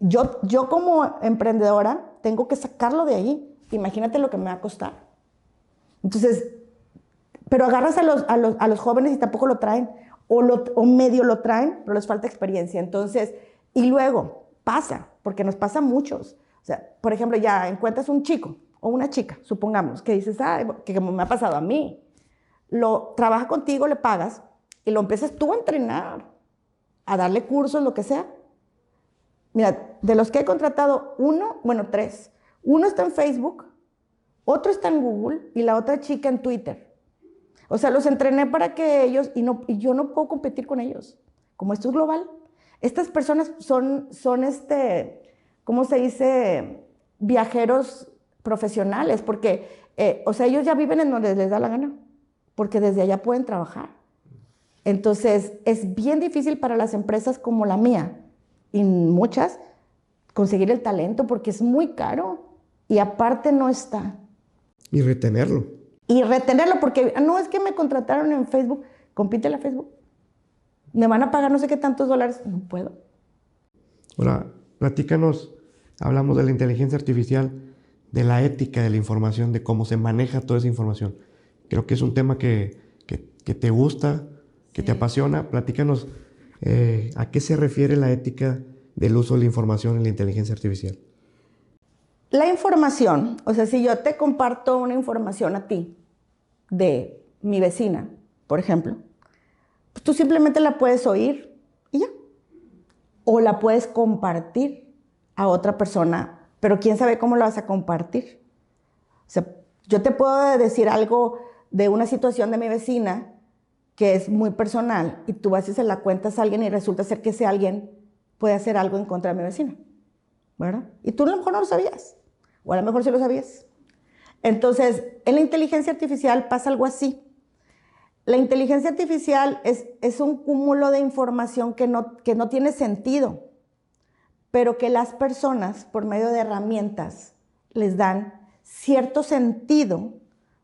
Speaker 5: Yo como emprendedora tengo que sacarlo de ahí. Imagínate lo que me va a costar. Entonces, pero agarras a los jóvenes y tampoco lo traen, o medio lo traen, pero les falta experiencia. Entonces, y luego pasa, porque nos pasa a muchos. O sea, por ejemplo, ya encuentras un chico o una chica, supongamos, que dices, que como me ha pasado a mí, trabaja contigo, le pagas, y lo empiezas tú a entrenar, a darle cursos, lo que sea. Mira, de los que he contratado, 3. Uno está en Facebook, otro está en Google y la otra chica en Twitter. O sea, los entrené para que ellos, y yo no puedo competir con ellos. Como esto es global, estas personas son ¿cómo se dice? Viajeros profesionales, porque, o sea, ellos ya viven en donde les da la gana, porque desde allá pueden trabajar. Entonces, es bien difícil para las empresas como la mía, y muchas, conseguir el talento, porque es muy caro, y aparte no está.
Speaker 4: Y retenerlo.
Speaker 5: Porque no es que me contrataron en Facebook, compítele a Facebook. Me van a pagar no sé qué tantos dólares, no puedo.
Speaker 4: Ahora, platícanos, hablamos de la inteligencia artificial, de la ética de la información, de cómo se maneja toda esa información. Creo que es un tema que te gusta, que te apasiona. Platícanos, ¿a qué se refiere la ética del uso de la información en la inteligencia artificial?
Speaker 5: La información, o sea, si yo te comparto una información a ti de mi vecina, por ejemplo, pues tú simplemente la puedes oír y ya. O la puedes compartir a otra persona, pero quién sabe cómo la vas a compartir. O sea, yo te puedo decir algo de una situación de mi vecina que es muy personal y tú vas y se la cuentas a alguien y resulta ser que ese alguien puede hacer algo en contra de mi vecina, ¿verdad? Y tú a lo mejor no lo sabías. O a lo mejor sí lo sabías. Entonces, en la inteligencia artificial pasa algo así. La inteligencia artificial es un cúmulo de información que no tiene sentido, pero que las personas, por medio de herramientas, les dan cierto sentido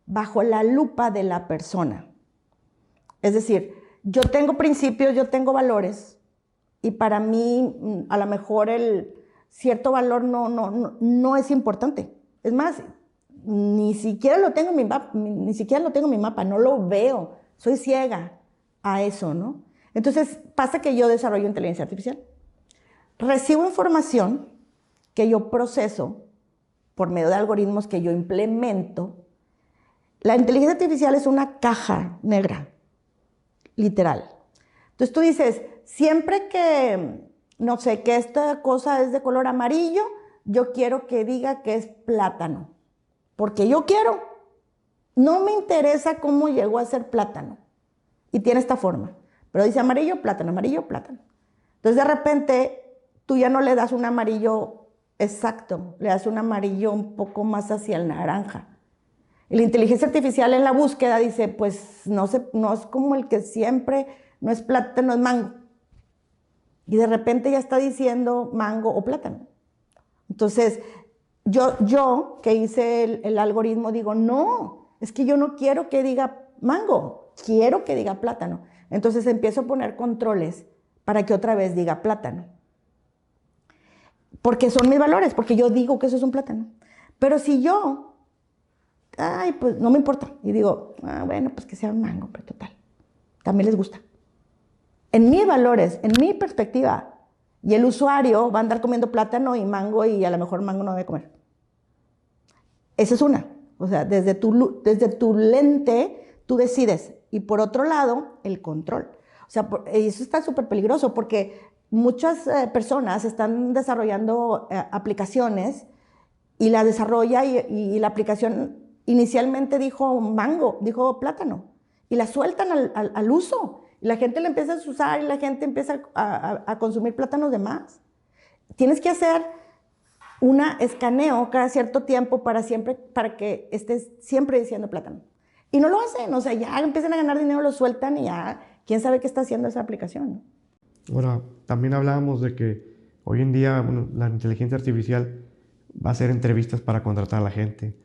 Speaker 5: bajo la lupa de la persona. Es decir, yo tengo principios, yo tengo valores, y para mí a lo mejor el cierto valor no es importante. Es más, ni siquiera lo tengo en mi mapa, no lo veo, soy ciega a eso, ¿no? Entonces pasa que yo desarrollo inteligencia artificial. Recibo información que yo proceso por medio de algoritmos que yo implemento. La inteligencia artificial es una caja negra, literal. Entonces tú dices, siempre que, no sé, que esta cosa es de color amarillo, yo quiero que diga que es plátano, porque yo quiero. No me interesa cómo llegó a ser plátano y tiene esta forma, pero dice amarillo, plátano, amarillo, plátano. Entonces de repente tú ya no le das un amarillo exacto, le das un amarillo un poco más hacia el naranja. Y la inteligencia artificial en la búsqueda dice, pues no es como el que siempre, no es plátano, es mango. Y de repente ya está diciendo mango o plátano. Entonces, yo que hice el algoritmo digo, no, es que yo no quiero que diga mango, quiero que diga plátano. Entonces empiezo a poner controles para que otra vez diga plátano. Porque son mis valores, porque yo digo que eso es un plátano. Pero si yo, pues no me importa. Y digo, bueno, pues que sea un mango, pero total, también les gusta. En mis valores, en mi perspectiva, y el usuario va a andar comiendo plátano y mango y a lo mejor mango no debe comer. Esa es una. O sea, desde tu lente, tú decides. Y por otro lado, el control. O sea, eso está súper peligroso porque muchas personas están desarrollando aplicaciones y la desarrolla y la aplicación inicialmente dijo mango, dijo plátano, y la sueltan al uso. Y la gente la empieza a usar y la gente empieza a consumir plátanos de más. Tienes que hacer un escaneo cada cierto tiempo para que estés siempre diciendo plátano. Y no lo hacen, o sea, ya empiezan a ganar dinero, lo sueltan y ya, quién sabe qué está haciendo esa aplicación, ¿no?
Speaker 4: Ahora, también hablábamos de que hoy en día la inteligencia artificial va a hacer entrevistas para contratar a la gente.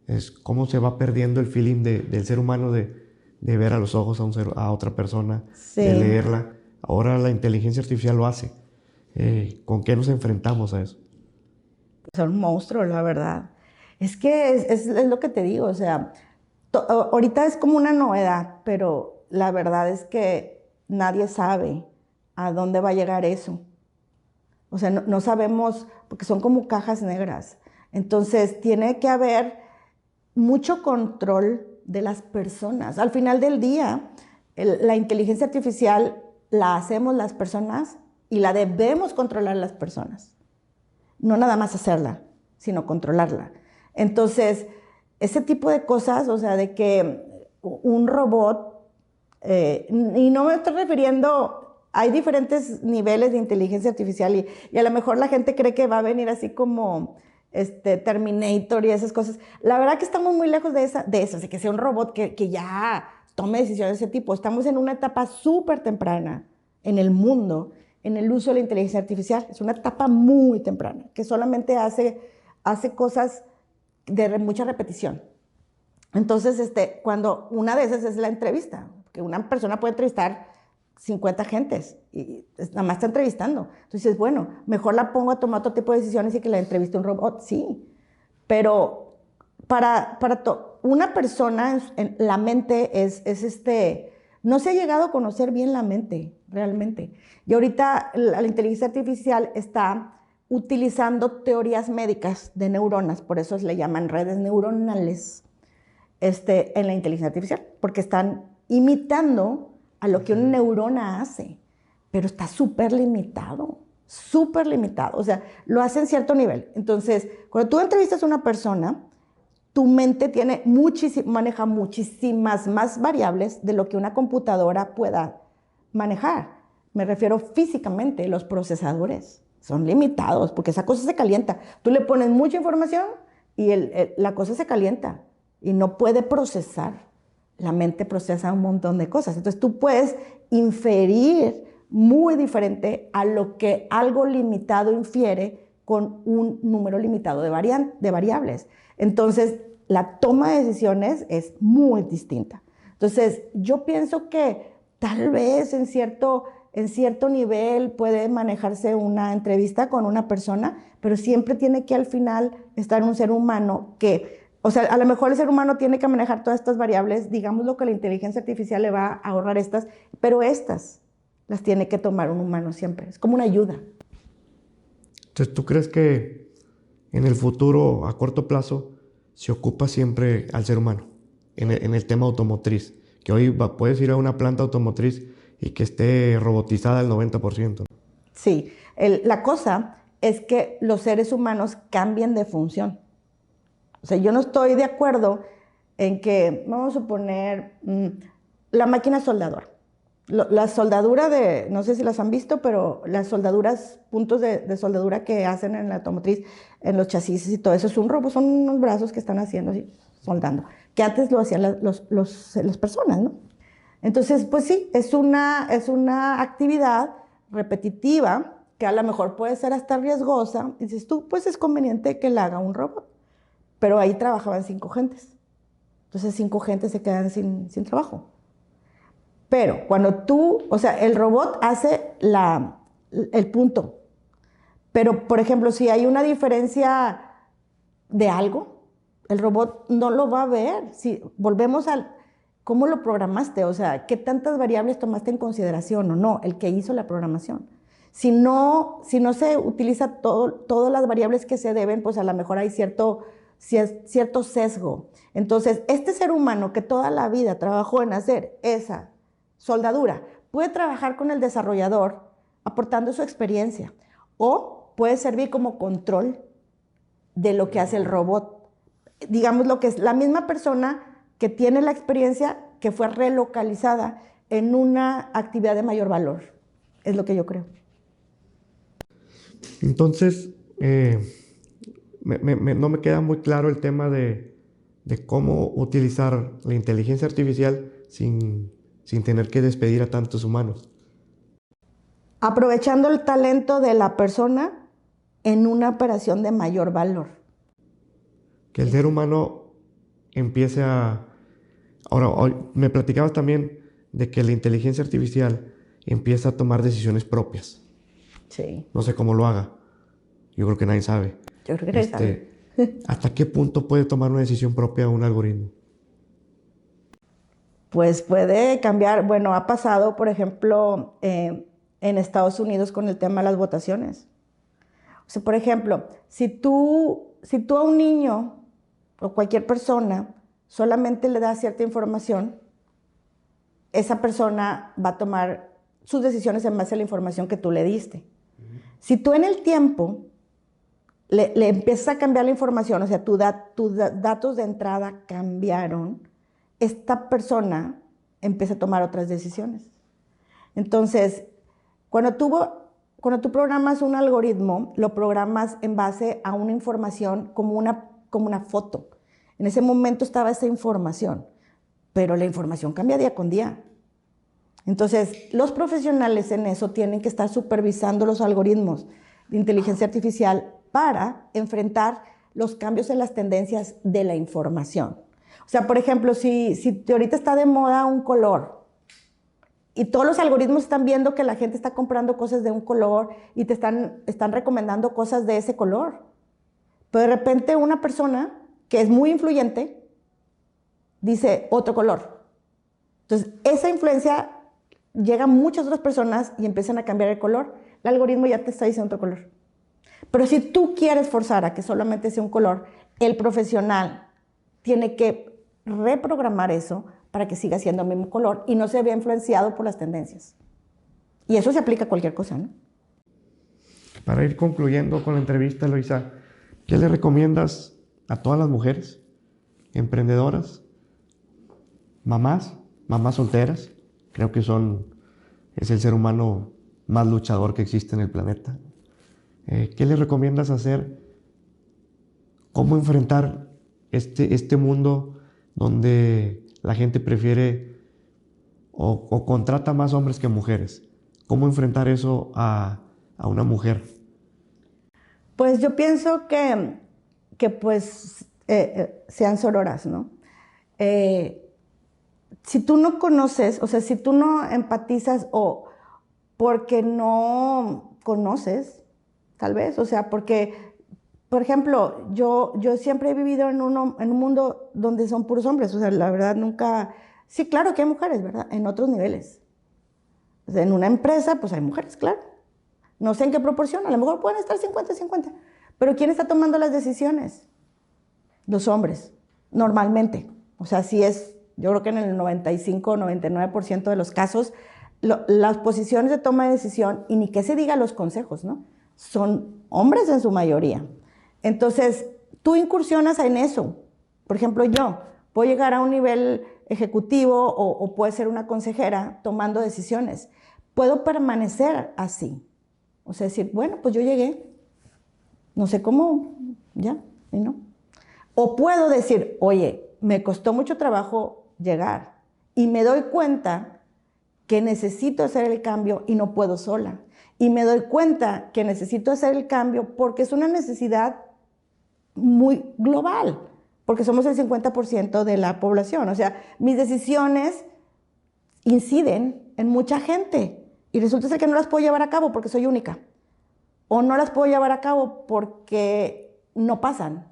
Speaker 4: Es cómo se va perdiendo el feeling del ser humano de ver a los ojos a otra persona, sí, de leerla. Ahora la inteligencia artificial lo hace. ¿Con qué nos enfrentamos a eso?
Speaker 5: Son monstruos, la verdad. Es que es lo que te digo, o sea, ahorita es como una novedad, pero la verdad es que nadie sabe a dónde va a llegar eso. O sea, no sabemos, porque son como cajas negras. Entonces, tiene que haber mucho control de las personas. Al final del día, la inteligencia artificial la hacemos las personas y la debemos controlar las personas. No nada más hacerla, sino controlarla. Entonces, ese tipo de cosas, o sea, de que un robot, y no me estoy refiriendo, hay diferentes niveles de inteligencia artificial y a lo mejor la gente cree que va a venir así como Terminator y esas cosas. La verdad que estamos muy lejos de eso, de que sea un robot que ya tome decisiones de ese tipo. Estamos en una etapa súper temprana en el mundo, en el uso de la inteligencia artificial. Es una etapa muy temprana, que solamente hace cosas de mucha repetición. Entonces, cuando una de esas es la entrevista, que una persona puede entrevistar 50 gentes y nada más está entrevistando. Entonces, bueno, mejor la pongo a tomar otro tipo de decisiones y que la entreviste un robot, sí. Pero para una persona, la mente no se ha llegado a conocer bien la mente, realmente. Y ahorita la inteligencia artificial está utilizando teorías médicas de neuronas, por eso le llaman redes neuronales en la inteligencia artificial, porque están imitando a lo que una neurona hace, pero está súper limitado, o sea, lo hace en cierto nivel. Entonces, cuando tú entrevistas a una persona, tu mente maneja muchísimas más variables de lo que una computadora pueda manejar. Me refiero físicamente, los procesadores son limitados, porque esa cosa se calienta. Tú le pones mucha información y la cosa se calienta y no puede procesar. La mente procesa un montón de cosas. Entonces tú puedes inferir muy diferente a lo que algo limitado infiere con un número limitado de variables. Entonces la toma de decisiones es muy distinta. Entonces yo pienso que tal vez en cierto en cierto nivel puede manejarse una entrevista con una persona, pero siempre tiene que al final estar un ser humano que, o sea, a lo mejor el ser humano tiene que manejar todas estas variables, digamos lo que la inteligencia artificial le va a ahorrar estas, pero estas las tiene que tomar un humano siempre, es como una ayuda.
Speaker 4: Entonces, ¿tú crees que en el futuro, a corto plazo, se ocupa siempre al ser humano en el tema automotriz? Que hoy puedes ir a una planta automotriz y que esté robotizada al 90%.
Speaker 5: Sí, la cosa es que los seres humanos cambien de función. O sea, yo no estoy de acuerdo en que, vamos a suponer, la máquina soldadora. La soldadura de, no sé si las han visto, pero las soldaduras, puntos de soldadura que hacen en la automotriz, en los chasis y todo eso, es un robot, son unos brazos que están haciendo así, soldando, que antes lo hacían las personas, ¿no? Entonces, pues sí, es una actividad repetitiva que a lo mejor puede ser hasta riesgosa. Y dices tú, pues es conveniente que la haga un robot. Pero ahí trabajaban 5 gentes. Entonces 5 gentes se quedan sin trabajo. Pero cuando o sea, el robot hace el punto. Pero, por ejemplo, si hay una diferencia de algo, el robot no lo va a ver. Si volvemos al cómo lo programaste, o sea, qué tantas variables tomaste en consideración o no, el que hizo la programación. Si no se utiliza todas las variables que se deben, pues a lo mejor hay cierto sesgo. Entonces, este ser humano que toda la vida trabajó en hacer esa soldadura, puede trabajar con el desarrollador aportando su experiencia o puede servir como control de lo que hace el robot. Digamos lo que es la misma persona que tiene la experiencia que fue relocalizada en una actividad de mayor valor. Es lo que yo creo.
Speaker 4: Entonces, no me queda muy claro el tema de cómo utilizar la inteligencia artificial sin tener que despedir a tantos humanos.
Speaker 5: Aprovechando el talento de la persona en una operación de mayor valor.
Speaker 4: Que el ser humano empiece a... Ahora, hoy me platicabas también de que la inteligencia artificial empieza a tomar decisiones propias.
Speaker 5: Sí.
Speaker 4: No sé cómo lo haga. Yo creo que nadie sabe.
Speaker 5: Yo creo que nadie sabe.
Speaker 4: ¿Hasta qué punto puede tomar una decisión propia un algoritmo?
Speaker 5: Pues puede cambiar. Bueno, ha pasado, por ejemplo, en Estados Unidos con el tema de las votaciones. O sea, por ejemplo, si tú a un niño o cualquier persona solamente le das cierta información, esa persona va a tomar sus decisiones en base a la información que tú le diste. Si tú en el tiempo le empiezas a cambiar la información, o sea, tus datos de entrada cambiaron, esta persona empieza a tomar otras decisiones. Entonces, cuando tú programas un algoritmo, lo programas en base a una información como una foto. En ese momento estaba esa información, pero la información cambia día con día. Entonces, los profesionales en eso tienen que estar supervisando los algoritmos de inteligencia artificial para enfrentar los cambios en las tendencias de la información. O sea, por ejemplo, si ahorita está de moda un color y todos los algoritmos están viendo que la gente está comprando cosas de un color y te están recomendando cosas de ese color, pero de repente una persona que es muy influyente dice otro color. Entonces, esa influencia llega a muchas otras personas y empiezan a cambiar el color. El algoritmo ya te está diciendo otro color. Pero si tú quieres forzar a que solamente sea un color, el profesional tiene que reprogramar eso para que siga siendo el mismo color y no se vea influenciado por las tendencias. Y eso se aplica a cualquier cosa, ¿no?
Speaker 4: Para ir concluyendo con la entrevista, Eloisa, ¿qué le recomiendas a todas las mujeres emprendedoras, mamás solteras? Creo que es el ser humano más luchador que existe en el planeta. ¿Qué les recomiendas hacer? ¿Cómo enfrentar este mundo donde la gente prefiere o contrata más hombres que mujeres? ¿Cómo enfrentar eso a una mujer?
Speaker 5: Pues yo pienso que pues sean sororas, ¿no? Si tú no conoces, o sea, si tú no empatizas o porque no conoces, tal vez, o sea, porque, por ejemplo, yo siempre he vivido en un mundo donde son puros hombres, o sea, la verdad nunca, sí, claro que hay mujeres, ¿verdad? En otros niveles. O sea, en una empresa, pues hay mujeres, claro. No sé en qué proporción, a lo mejor pueden estar 50-50, pero ¿quién está tomando las decisiones? Los hombres, normalmente. O sea, sí es, yo creo que en el 95-99% de los casos, las posiciones de toma de decisión, y ni que se diga los consejos, ¿no? Son hombres en su mayoría. Entonces, tú incursionas en eso. Por ejemplo, yo puedo llegar a un nivel ejecutivo o puedo ser una consejera tomando decisiones. Puedo permanecer así. O sea, decir, bueno, pues yo llegué, no sé cómo, ya, y no. O puedo decir, oye, me costó mucho trabajo llegar y me doy cuenta que necesito hacer el cambio y no puedo sola. Y me doy cuenta que necesito hacer el cambio porque es una necesidad muy global, porque somos el 50% de la población. O sea, mis decisiones inciden en mucha gente y resulta ser que no las puedo llevar a cabo porque soy única. O no las puedo llevar a cabo porque no pasan,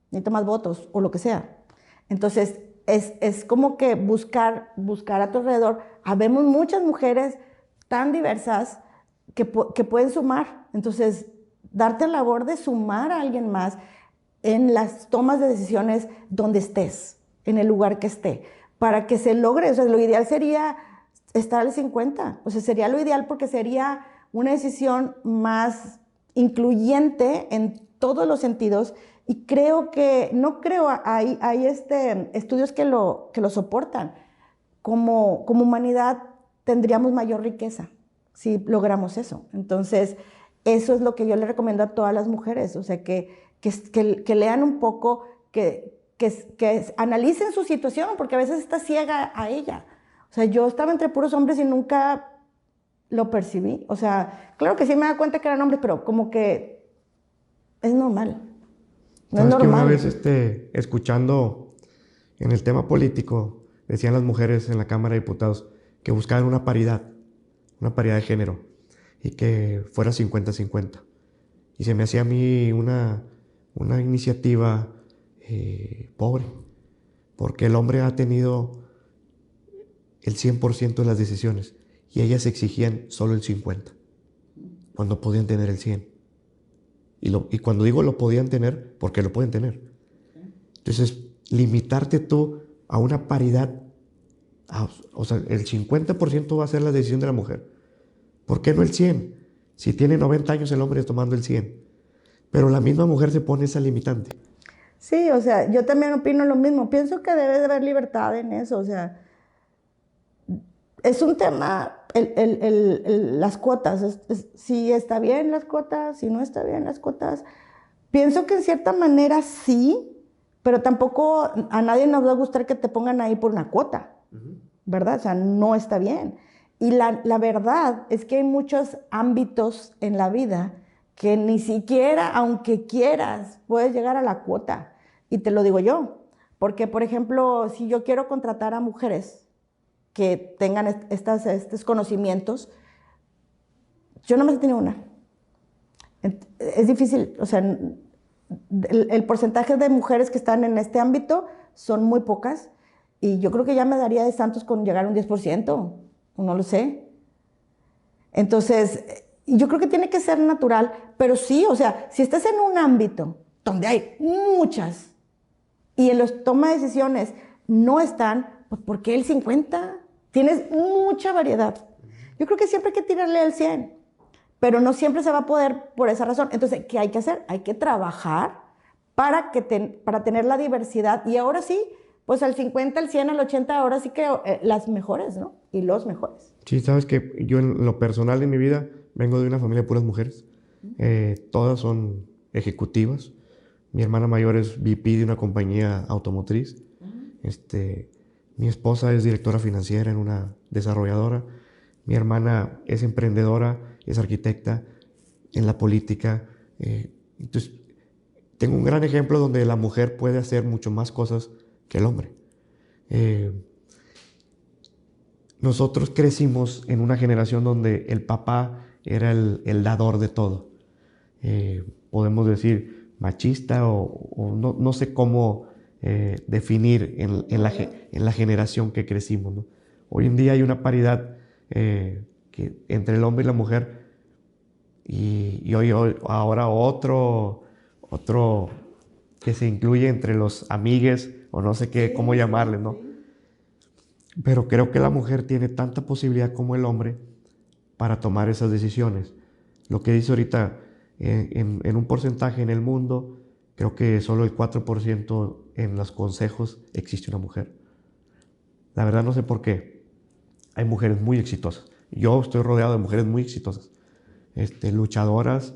Speaker 5: necesito más votos o lo que sea. Entonces, es como que buscar a tu alrededor. Habemos muchas mujeres tan diversas que pueden sumar. Entonces, darte la labor de sumar a alguien más en las tomas de decisiones donde estés, en el lugar que esté, para que se logre. O sea, lo ideal sería estar al 50. O sea, sería lo ideal porque sería una decisión más incluyente en todos los sentidos. Y hay estudios que lo soportan. Como humanidad tendríamos mayor riqueza si logramos eso. Entonces, eso es lo que yo le recomiendo a todas las mujeres. O sea, que lean un poco, que analicen su situación, porque a veces está ciega a ella. O sea, yo estaba entre puros hombres y nunca lo percibí. O sea, claro que sí me da cuenta que eran hombres, pero como que es normal. No es normal.
Speaker 4: Que una vez escuchando en el tema político, decían las mujeres en la Cámara de Diputados que buscaban una paridad de género, y que fuera 50-50. Y se me hacía a mí una iniciativa pobre, porque el hombre ha tenido el 100% de las decisiones y ellas exigían solo el 50%, cuando podían tener el 100%. Y cuando digo lo podían tener, porque lo pueden tener. Entonces, limitarte tú a una paridad, o sea, el 50% va a ser la decisión de la mujer. ¿Por qué no el 100%? Si tiene 90 años el hombre tomando el 100%. Pero la misma mujer se pone esa limitante.
Speaker 5: Sí, o sea, yo también opino lo mismo. Pienso que debe de haber libertad en eso. O sea, es un tema, las cuotas. Si está bien las cuotas, si no está bien las cuotas. Pienso que en cierta manera sí, pero tampoco a nadie nos va a gustar que te pongan ahí por una cuota, ¿verdad? O sea, no está bien. Y la verdad es que hay muchos ámbitos en la vida que ni siquiera, aunque quieras, puedes llegar a la cuota. Y te lo digo yo, porque, por ejemplo, si yo quiero contratar a mujeres que tengan estos conocimientos, yo no me he tenido una. Es difícil, o sea, el porcentaje de mujeres que están en este ámbito son muy pocas, y yo creo que ya me daría de santos con llegar a un 10%, no lo sé. Entonces, yo creo que tiene que ser natural, pero sí, o sea, si estás en un ámbito donde hay muchas y en los toma de decisiones no están, pues ¿por qué el 50%? Tienes mucha variedad. Yo creo que siempre hay que tirarle al 100%, pero no siempre se va a poder por esa razón. Entonces, ¿qué hay que hacer? Hay que trabajar para tener la diversidad, y ahora sí, pues al 50, al 100, al 80, ahora sí que las mejores, ¿no? Y los mejores.
Speaker 4: Sí, sabes que yo en lo personal en mi vida vengo de una familia de puras mujeres. Todas son ejecutivas. Mi hermana mayor es VP de una compañía automotriz. Mi esposa es directora financiera en una desarrolladora. Mi hermana es emprendedora, es arquitecta, en la política. Entonces, tengo un gran ejemplo donde la mujer puede hacer mucho más cosas que el hombre. nosotros crecimos en una generación donde el papá era el dador de todo. Podemos decir machista o no sé cómo definir en la generación que crecimos, ¿no? Hoy en día hay una paridad entre el hombre y la mujer y hoy ahora otro que se incluye entre los amigues o no sé qué, cómo llamarle, ¿no? Pero creo que la mujer tiene tanta posibilidad como el hombre para tomar esas decisiones. Lo que dice ahorita, en un porcentaje en el mundo, creo que solo el 4% en los consejos existe una mujer. La verdad no sé por qué. Hay mujeres muy exitosas. Yo estoy rodeado de mujeres muy exitosas, luchadoras,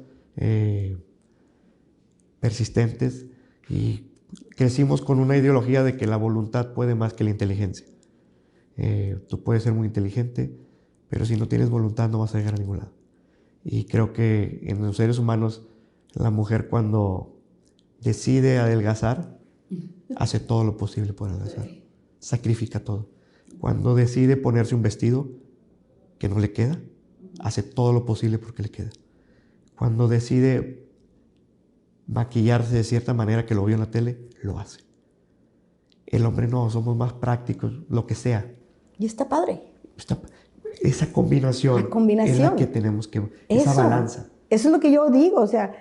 Speaker 4: persistentes, y crecimos con una ideología de que la voluntad puede más que la inteligencia. Tú puedes ser muy inteligente, pero si no tienes voluntad no vas a llegar a ningún lado. Y creo que en los seres humanos, la mujer cuando decide adelgazar, hace todo lo posible por adelgazar. Sacrifica todo. Cuando decide ponerse un vestido que no le queda, hace todo lo posible porque le queda. Cuando decide maquillarse de cierta manera que lo vio en la tele, lo hace. El hombre no, somos más prácticos, lo que sea.
Speaker 5: Y está padre.
Speaker 4: Esa combinación, es la que tenemos que... Esa balanza.
Speaker 5: Eso es lo que yo digo, o sea,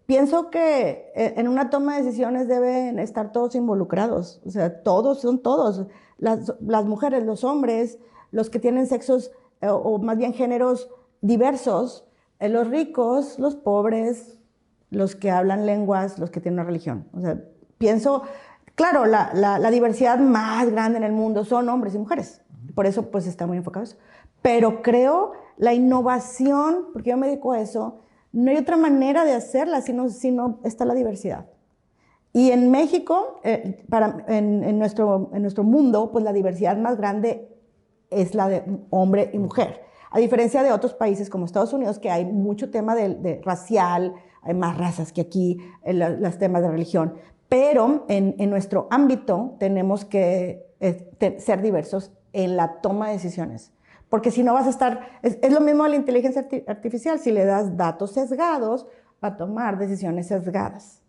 Speaker 5: pienso que en una toma de decisiones deben estar todos involucrados, o sea, son todos, las mujeres, los hombres, los que tienen sexos o más bien géneros diversos, los ricos, los pobres, los que hablan lenguas, los que tienen una religión. O sea, pienso, claro, la diversidad más grande en el mundo son hombres y mujeres, por eso pues está muy enfocado eso. Pero creo la innovación, porque yo me dedico a eso, no hay otra manera de hacerla si no está la diversidad. Y en México, en nuestro mundo, pues la diversidad más grande es la de hombre y mujer. A diferencia de otros países como Estados Unidos, que hay mucho tema de racial, hay más razas que aquí, los temas de religión. Pero en nuestro ámbito tenemos que ser diversos en la toma de decisiones. Porque si no vas a estar... Es lo mismo a la inteligencia artificial. Si le das datos sesgados, va a tomar decisiones sesgadas.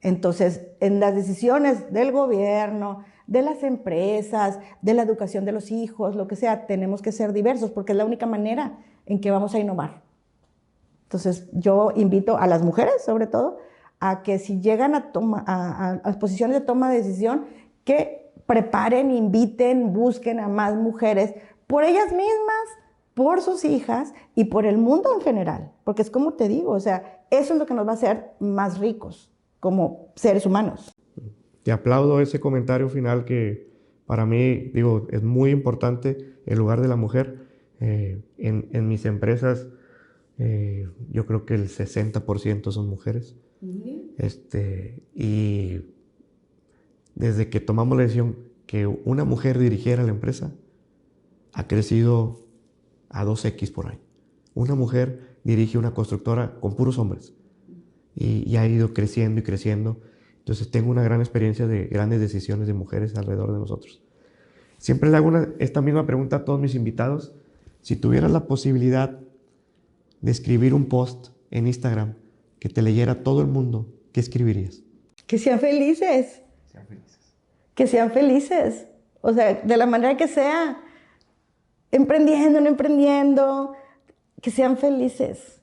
Speaker 5: Entonces, en las decisiones del gobierno, de las empresas, de la educación de los hijos, lo que sea, tenemos que ser diversos porque es la única manera en que vamos a innovar. Entonces, yo invito a las mujeres, sobre todo, a que si llegan a posiciones de toma de decisión, que preparen, inviten, busquen a más mujeres por ellas mismas, por sus hijas y por el mundo en general. Porque es como te digo, o sea, eso es lo que nos va a hacer más ricos como seres humanos.
Speaker 4: Te aplaudo ese comentario final que para mí, digo, es muy importante el lugar de la mujer. En mis empresas, yo creo que el 60% son mujeres. Y desde que tomamos la decisión que una mujer dirigiera la empresa, ha crecido a 2x por año. Una mujer dirige una constructora con puros hombres y ha ido creciendo y creciendo. Entonces tengo una gran experiencia de grandes decisiones de mujeres alrededor de nosotros. Siempre le hago esta misma pregunta a todos mis invitados. Si tuvieras la posibilidad de escribir un post en Instagram que te leyera todo el mundo, ¿qué escribirías?
Speaker 5: Que sean felices. Que sean felices. O sea, de la manera que sea. Emprendiendo, no emprendiendo. Que sean felices.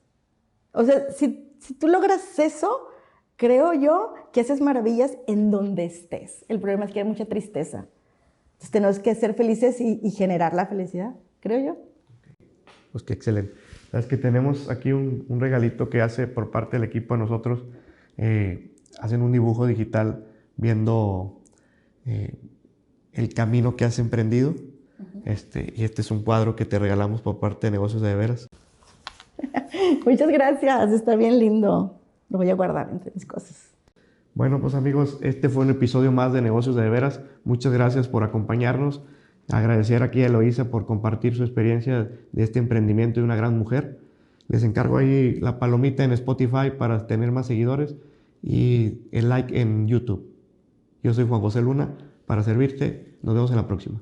Speaker 5: O sea, si tú logras eso, creo yo que haces maravillas en donde estés. El problema es que hay mucha tristeza. Entonces tenemos que ser felices y generar la felicidad, creo yo.
Speaker 4: Pues qué excelente. Sabes que tenemos aquí un regalito que hace por parte del equipo de nosotros. Hacen un dibujo digital viendo el camino que has emprendido. Y este es un cuadro que te regalamos por parte de Negocios de Veras.
Speaker 5: Muchas gracias, está bien lindo. Lo voy a guardar entre mis cosas.
Speaker 4: Bueno, pues amigos, este fue un episodio más de Negocios de Veras. Muchas gracias por acompañarnos. Agradecer aquí a Eloísa por compartir su experiencia de este emprendimiento de una gran mujer. Les encargo ahí la palomita en Spotify para tener más seguidores y el like en YouTube. Yo soy Juan José Luna, para servirte. Nos vemos en la próxima.